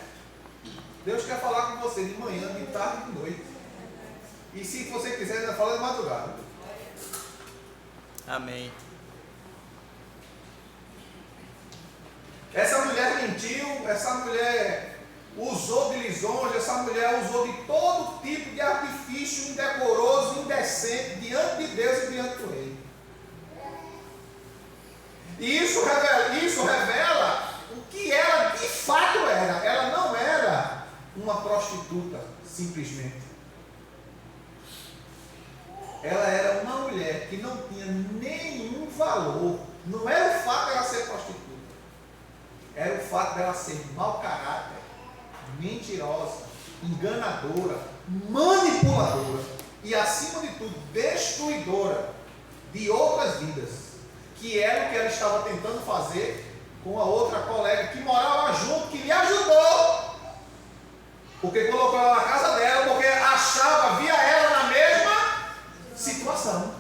Deus quer falar com você de manhã, de tarde e de noite. E se você quiser, ainda fala de madrugada. Amém. Essa mulher mentiu, essa mulher usou de lisonja, essa mulher usou de todo tipo de artifício indecoroso, indecente, diante de Deus e diante do rei. E isso revela o que ela de fato era. Ela não era uma prostituta, simplesmente. Ela era uma mulher que não tinha nenhum valor. Não era o fato dela ser prostituta. Era o fato dela ser mau caráter, mentirosa, enganadora, manipuladora e, acima de tudo, destruidora de outras vidas. Que era o que ela estava tentando fazer com a outra colega que morava junto, que lhe ajudou. Porque colocou ela na casa dela, porque achava, via ela na mesma situação.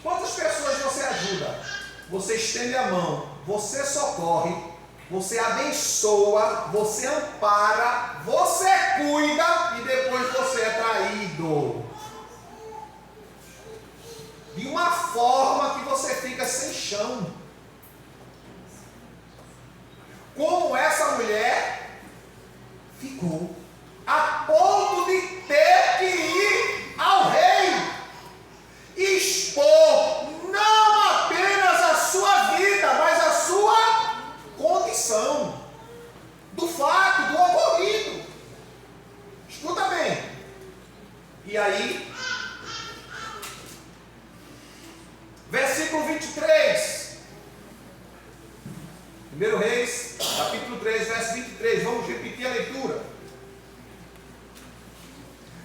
Quantas pessoas você ajuda? Você estende a mão, você socorre, você abençoa, você ampara, você cuida e depois você é traído. De uma forma que você fica sem chão. Como essa mulher ficou, a ponto de ter que ir ao rei e expor não apenas a sua vida, mas a sua condição, do fato, do ocorrido. Escuta bem. E aí, versículo 23. 1 Reis, capítulo 3, verso 23. Vamos repetir a leitura.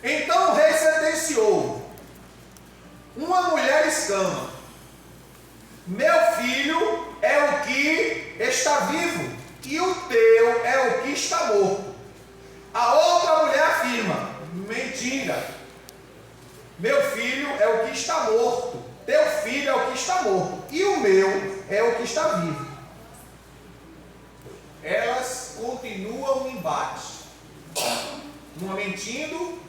Então o rei sentenciou: uma mulher exclama: meu filho é o que está vivo, e o teu é o que está morto. A outra mulher afirma: mentira, meu filho é o que está morto, teu filho é o que está morto, e o meu é o que está vivo. Elas continuam o embate, uma mentindo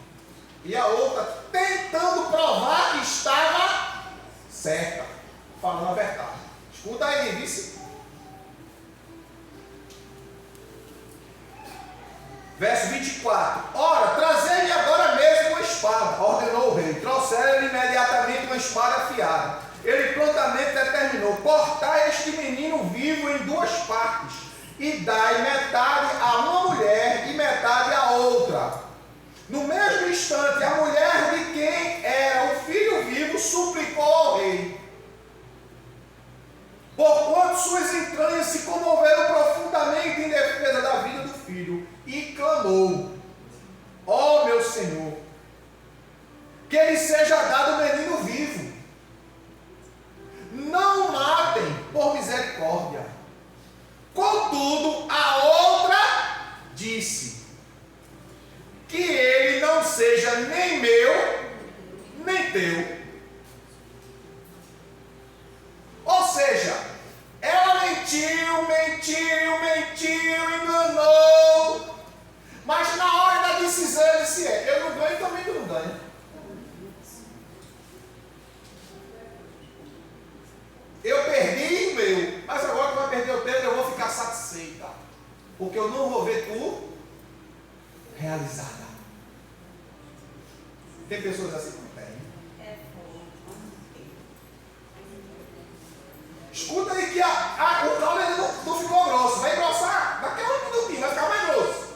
e a outra tentando provar que estava certa, falando a verdade. Escuta aí, vice. Verso 24. Ora, trazei-me agora mesmo uma espada, ordenou o rei. Trouxeram-lhe imediatamente uma espada afiada. Ele prontamente determinou: cortai este menino vivo em duas partes, e dai metade a uma mulher e metade a outra. No mesmo instante, a mulher de quem era o filho vivo suplicou ao rei, porquanto suas entranhas se comoveram profundamente em defesa da vida do filho, e clamou: ó meu Senhor, que lhe seja dado o menino vivo. Não matem por misericórdia. Contudo, a outra disse: que ele não seja nem meu, nem teu. Ou seja, ela mentiu, enganou, mas na hora da decisão ele disse: eu não ganho, também tu não ganha. porque eu não vou ver tu realizada. Tem pessoas assim? Não tem. Escuta aí que o caldo ainda não ficou grosso. Vai engrossar. Daqui a um minutinho vai ficar mais grosso.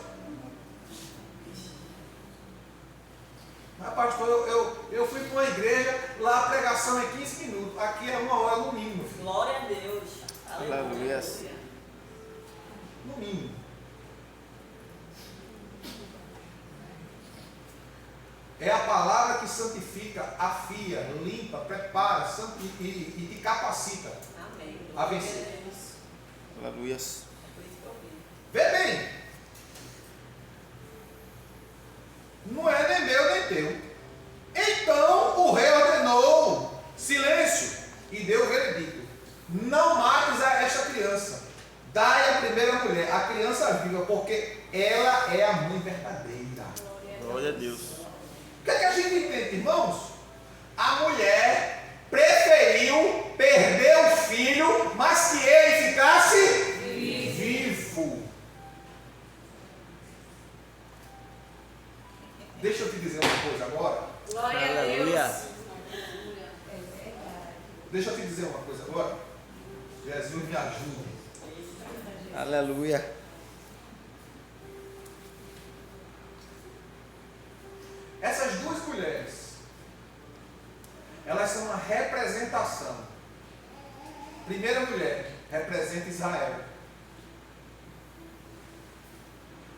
Rapaz, quando eu fui para uma igreja, lá a pregação é 15 minutos. Aqui é 1 hora no mínimo. Filho. Glória a Deus. Aleluia. No mínimo. É a palavra que santifica, afia, limpa, prepara e te capacita a vencer. Aleluia. Vê bem. Não é nem meu nem teu. Então o rei ordenou silêncio e deu o veredito: não mates esta criança. Dai a primeira mulher, a criança viva, porque ela é a mãe verdadeira. Glória a Deus. O que é que a gente entende, irmãos? A mulher preferiu perder o filho, mas que ele ficasse vivo. Deixa eu te dizer uma coisa agora. Glória a Aleluia. Deus. Deixa eu te dizer uma coisa agora. Jesus me ajude. Aleluia. Essas duas mulheres, elas são uma representação. Primeira mulher representa Israel.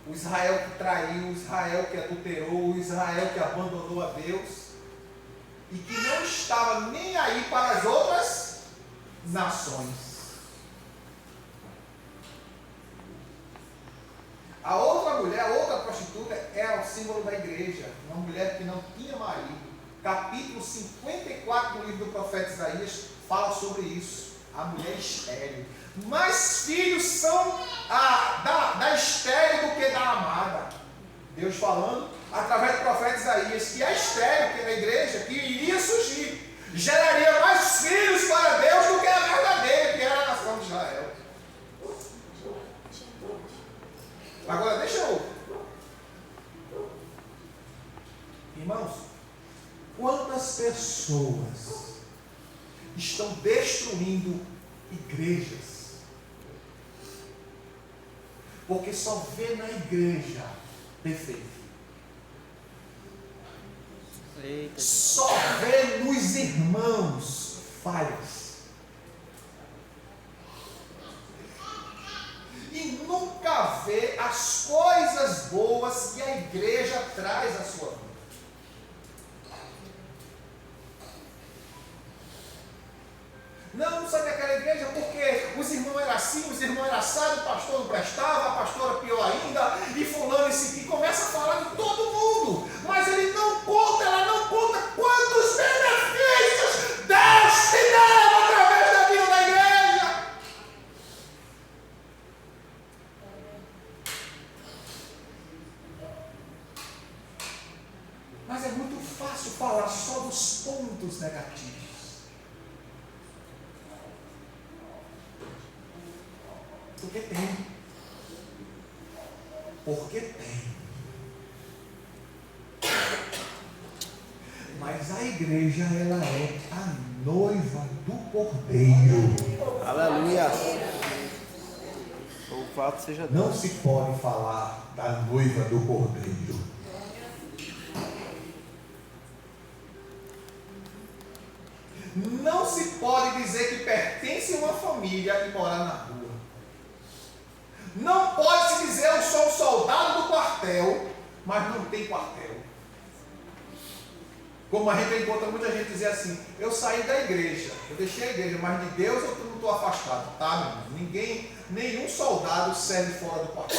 O Israel que traiu, o Israel que adulterou, o Israel que abandonou a Deus e que não estava nem aí para as outras nações. A outra mulher, a outra prostituta, é o símbolo da igreja. Uma mulher que não tinha marido. Capítulo 54 do livro do profeta Isaías fala sobre isso. A mulher estéril. Mais filhos são da estéril do que da amada. Deus falando através do profeta Isaías que a estéril, que é a igreja, que iria surgir, geraria mais filhos para Deus do que a verdadeira, que era a nação de Israel. Agora deixa eu. Irmãos, quantas pessoas estão destruindo igrejas? Porque só vê na igreja defeito. Eita, Só vê nos irmãos falhas. E nunca vê as coisas boas que a igreja traz à sua vida. Não sabe aquela igreja porque os irmãos eram assim, os irmãos eram assado, o pastor não prestava, a pastora pior ainda, e fulano e começa a falar de todo mundo, mas ele não conta, ela não conta quantos benefícios Deus te deu através da vida da igreja. Mas é muito fácil falar só dos pontos negativos. Porque tem. Porque tem. Mas a igreja, ela é a noiva do Cordeiro. aleluia. Louvado seja Deus. Não se pode falar da noiva do Cordeiro. Não se pode dizer que pertence a uma família e morar na rua. Não pode se dizer eu sou um soldado do quartel, mas não tem quartel. Como a gente encontra muita gente dizer assim, eu saí da igreja, eu deixei a igreja, mas de Deus eu não estou afastado, tá, meu irmão? Nenhum soldado serve fora do quartel.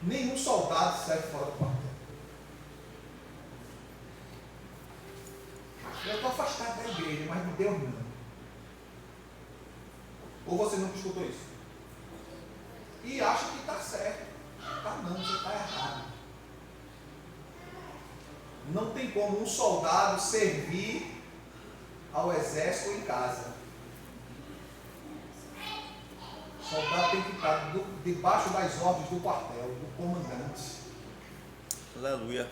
Nenhum soldado serve fora do quartel. Eu estou afastado da igreja, mas de Deus não. Ou você nunca escutou isso? E acha que está certo. Tá não, você está errado. Não tem como um soldado servir ao exército em casa. O soldado tem que estar debaixo das ordens do quartel, do comandante. Aleluia.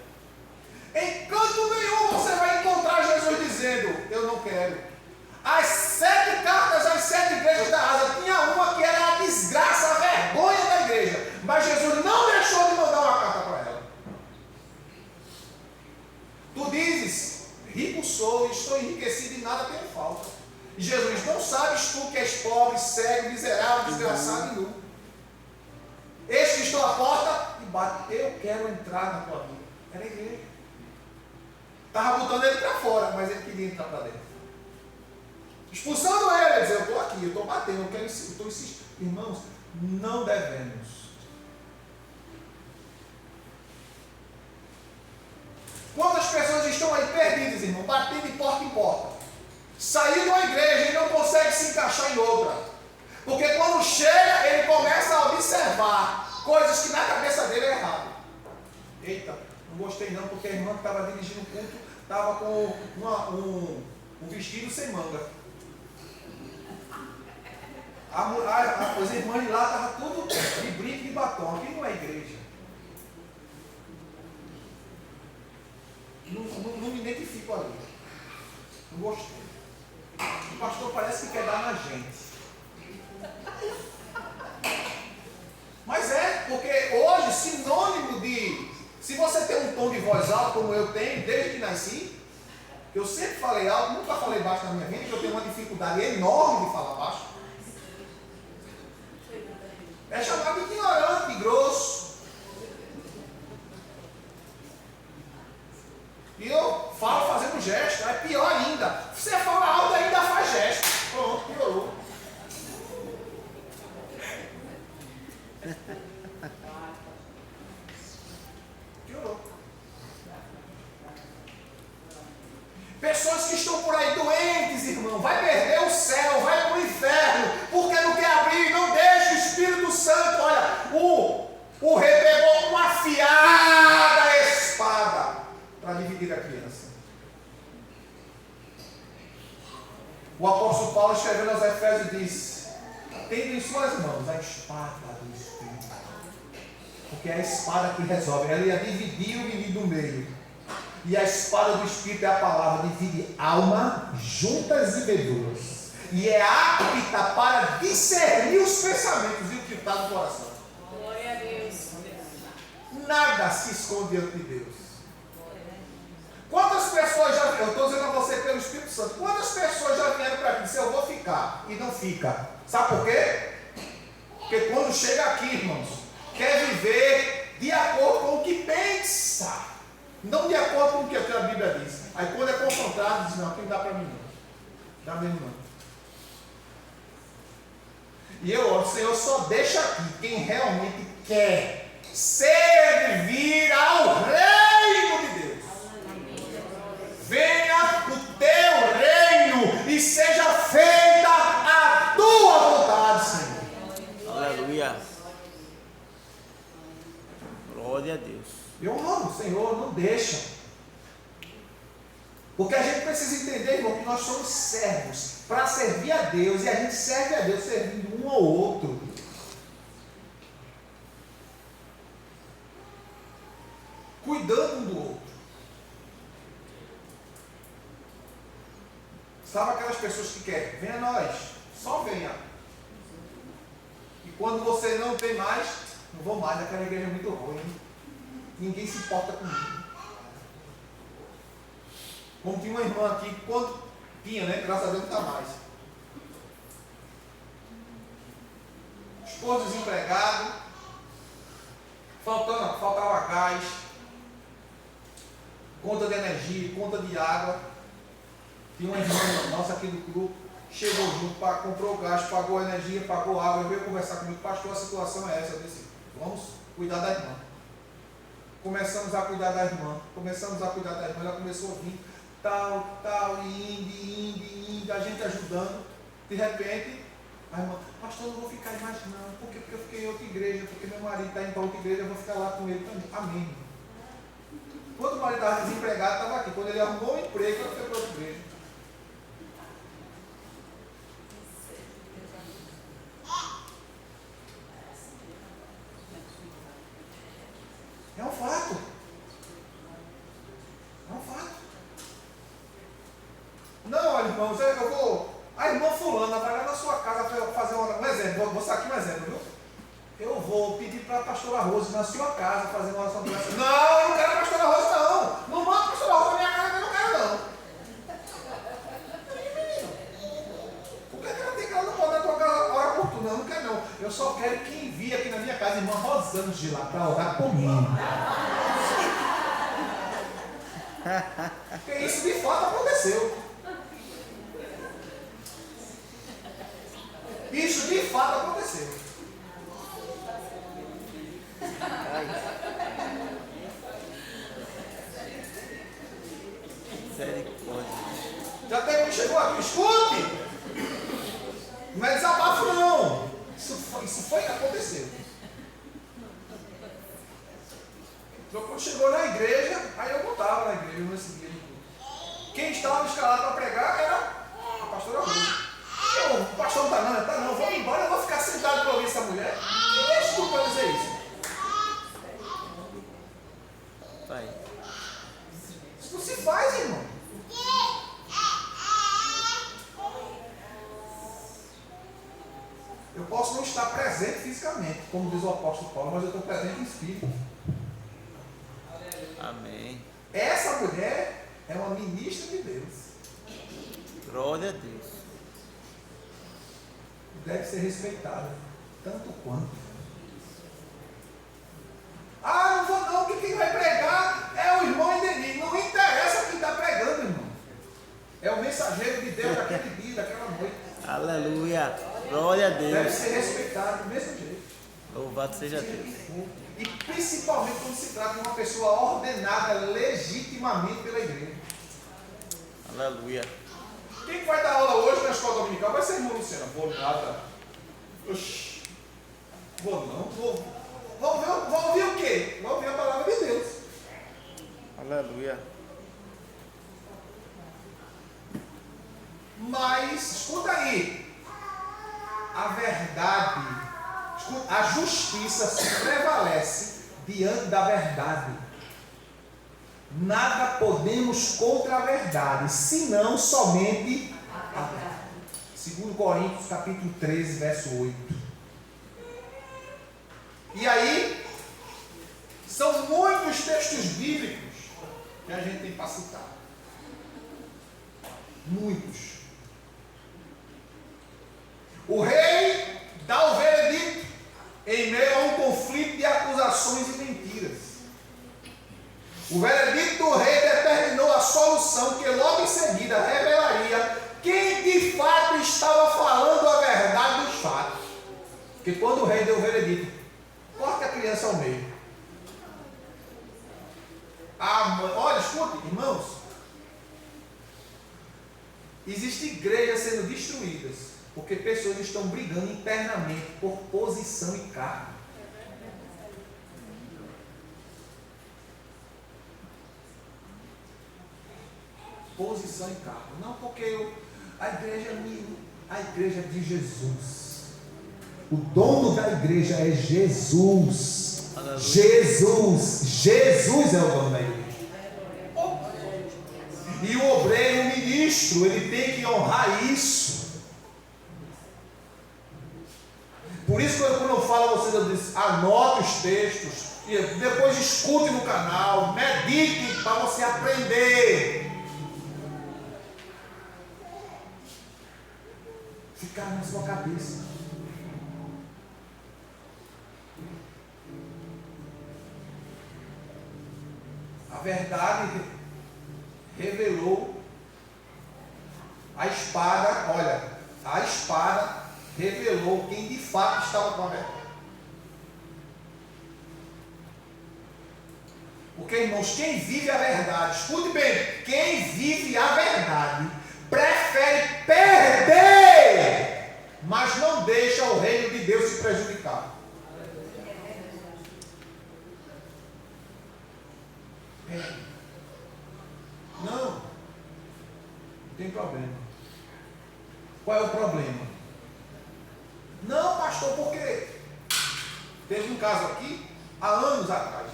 Em canto nenhum você vai encontrar Jesus dizendo: eu não quero. As 7 cartas às 7 igrejas da Ásia, tinha uma que era a desgraça, a vergonha da igreja. Mas Jesus não deixou de mandar uma carta para ela. Tu dizes: rico sou, estou enriquecido e nada tenho falta. E Jesus: não sabes tu que és pobre, cego, miserável, desgraçado e nu. Eis que estou à porta e bate. Eu quero entrar na tua vida. Era a igreja. Estava botando ele para fora, mas ele queria entrar para dentro. Expulsando ele dizia: eu estou aqui, eu estou batendo, eu estou insistindo. Irmãos, não devemos. Quantas pessoas estão aí perdidas, irmão, batendo de porta em porta, saiu de uma igreja e não consegue se encaixar em outra, porque quando chega ele começa a observar coisas que na cabeça dele é errado. Eita, não gostei não, porque a irmã que estava dirigindo o culto estava com um vestido sem manga. As irmãs de lá estavam tudo de brinco e de batom. Aqui não é igreja. Não me identifico ali. Não gostei. O pastor parece que quer dar na gente. Mas é, porque hoje, sinônimo de... Se você tem um tom de voz alto, como eu tenho, desde que nasci, eu sempre falei alto, nunca falei baixo na minha vida, porque eu tenho uma dificuldade enorme de falar baixo. É chamado de ignorante, grosso. E eu falo fazendo gesto, é pior ainda. Você fala alto e ainda faz gesto. Pronto, piorou. Piorou. Pessoas que estão por aí doentes, irmão, vai perder o céu, vai para o inferno, porque não quer abrir, não deixa o Espírito Santo. Olha, o rei pegou uma afiada espada para dividir a criança. O apóstolo Paulo, escrevendo aos Efésios, diz: tendo em suas mãos a espada do Espírito, porque é a espada que resolve. Ela ia dividir o menino do meio. E a espada do Espírito é a palavra, divide alma, juntas e medulas, e é apta para discernir os pensamentos e o que está no coração. Glória a Deus. Nada se esconde diante de Deus. Quantas pessoas já, eu estou dizendo a você pelo Espírito Santo, quantas pessoas já vieram para mim e disseram: eu vou ficar, e não fica. Sabe por quê? Porque quando chega aqui, irmãos, quer viver de acordo com o que pensa, não de acordo com o que a Bíblia diz. Aí quando é confrontado, diz: não, quem dá para mim não. Dá mesmo não. E eu oro: Senhor, só deixa aqui quem realmente quer servir ao reino de Deus. Venha o teu reino e seja feita a tua vontade, Senhor. Aleluia. Glória a Deus. Eu oro: Senhor, não deixa. Porque a gente precisa entender, irmão, que nós somos servos para servir a Deus, e a gente serve a Deus servindo um ao outro. Cuidando um do outro. Sabe aquelas pessoas que querem? Venha nós, só venha. E quando você não tem mais, não vou mais, aquela igreja é muito ruim. Ninguém se importa comigo. Como tinha uma irmã aqui, quando tinha, né? Graças a Deus não está mais. Esposo desempregado, faltava gás, conta de energia, conta de água. Tinha uma irmã nossa aqui do grupo, chegou junto, comprou gás, pagou energia, pagou água, veio conversar comigo: pastor, a situação é essa. Eu disse: vamos cuidar da irmã. Começamos a cuidar da irmã, ela começou a vir, tal, e indo, a gente ajudando. De repente, a irmã: pastor, eu não vou ficar mais não, porque eu fiquei em outra igreja, porque meu marido está indo para outra igreja, eu vou ficar lá com ele também. Amém. Quando o marido estava desempregado, estava aqui. Quando ele arrumou um emprego, ele foi para outra igreja. Luana vai lá na sua casa fazer um exemplo, vou citar aqui um exemplo, viu? Eu vou pedir para a pastora Rose na sua casa fazer uma oração de oração. Não, eu não quero a pastora Rose, não. Não manda a pastora Rose na minha casa, eu não quero, não. Por que ela tem que ela não pode na tua casa orar por tu? Não, eu não quero, não. Eu só quero que envie aqui na minha casa a irmã Rosângela para orar por mim. Porque isso de fato aconteceu. Isso de fato aconteceu. Misericórdia. Já tem um que chegou aqui, escute! Não é desabafo, não. Isso foi que aconteceu. Então, quando chegou na igreja, aí eu voltava na igreja nesse dia. Quem estava escalado para pregar era a pastora Rose. O pastor não está não, vamos embora, eu vou ficar sentado para ouvir essa mulher. Quem és tu para dizer isso? Pai. Isso não se faz, irmão. Eu posso não estar presente fisicamente, como diz o apóstolo Paulo, mas eu estou presente em espírito. Amém. Essa mulher é uma ministra de Deus. Glória a Deus. Deve ser respeitada, tanto quanto. Ah, não vou não, que quem vai pregar é o irmão Edenir. Não interessa quem está pregando, irmão. É o mensageiro de Deus daquele dia, daquela noite. Aleluia. Glória a Deve Deus. ser respeitado do mesmo jeito. Louvado seja Deus. E principalmente quando se trata de uma pessoa ordenada legitimamente pela igreja. Aleluia. Quem vai dar aula hoje na escola dominical vai ser irmão Luciano. Vou nada. Oxi. Vou não. Vou ouvir o quê? Vou ouvir a palavra de Deus. Aleluia. Mas, escuta aí. A verdade, a justiça se prevalece diante da verdade. Nada podemos contra a verdade, senão somente a verdade. 2 Coríntios capítulo 13, verso 8. E aí, são muitos textos bíblicos que a gente tem para citar. Muitos. O rei dá o veredito em meio a um conflito de acusações e mentiras. O veredito do rei determinou a solução que logo em seguida revelaria quem de fato estava falando a verdade dos fatos. Porque quando o rei deu o veredito, corta a criança ao meio. Olha, escute, irmãos. Existem igrejas sendo destruídas porque pessoas estão brigando internamente por posição e cargo. Posição e cargo. Não porque a igreja é de Jesus. O dono da igreja é Jesus. Aleluia. Jesus é o dono da igreja. E o obreiro, o ministro, ele tem que honrar isso. Por isso que quando eu falo a vocês, eu disse, anote os textos, e depois escute no canal, medite para você aprender. Ficar na sua cabeça. A verdade revelou a espada, olha, a espada revelou quem de fato estava com a verdade. Porque, irmãos, quem vive a verdade, escute bem, quem vive a verdade prefere perder, mas não deixa o reino de Deus se prejudicar. Não tem problema. Qual é o problema? Não, pastor, por quê? Teve um caso aqui há anos atrás.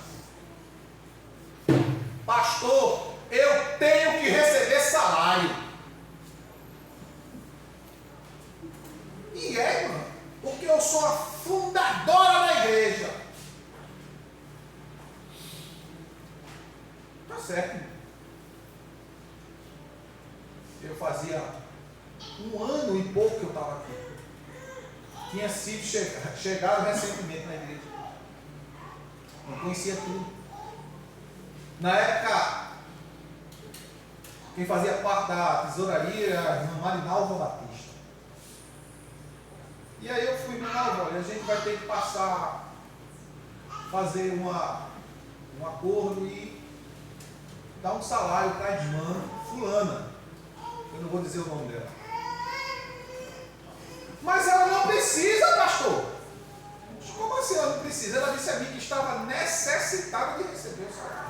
Pastor, eu tenho que receber salário. eu sou a fundadora da igreja. Tá certo. Eu fazia 1 ano e pouco que eu estava aqui. Tinha sido chegado recentemente na igreja. Não conhecia tudo. Na época, quem fazia parte da tesouraria era a irmã Marinalva Batista. E aí eu fui, Marinalva, olha, a gente vai ter que fazer um acordo e dar um salário para a irmã fulana. Eu não vou dizer o nome dela. Mas ela não precisa, pastor. Como assim ela não precisa? Ela disse a mim que estava necessitada de receber o salário.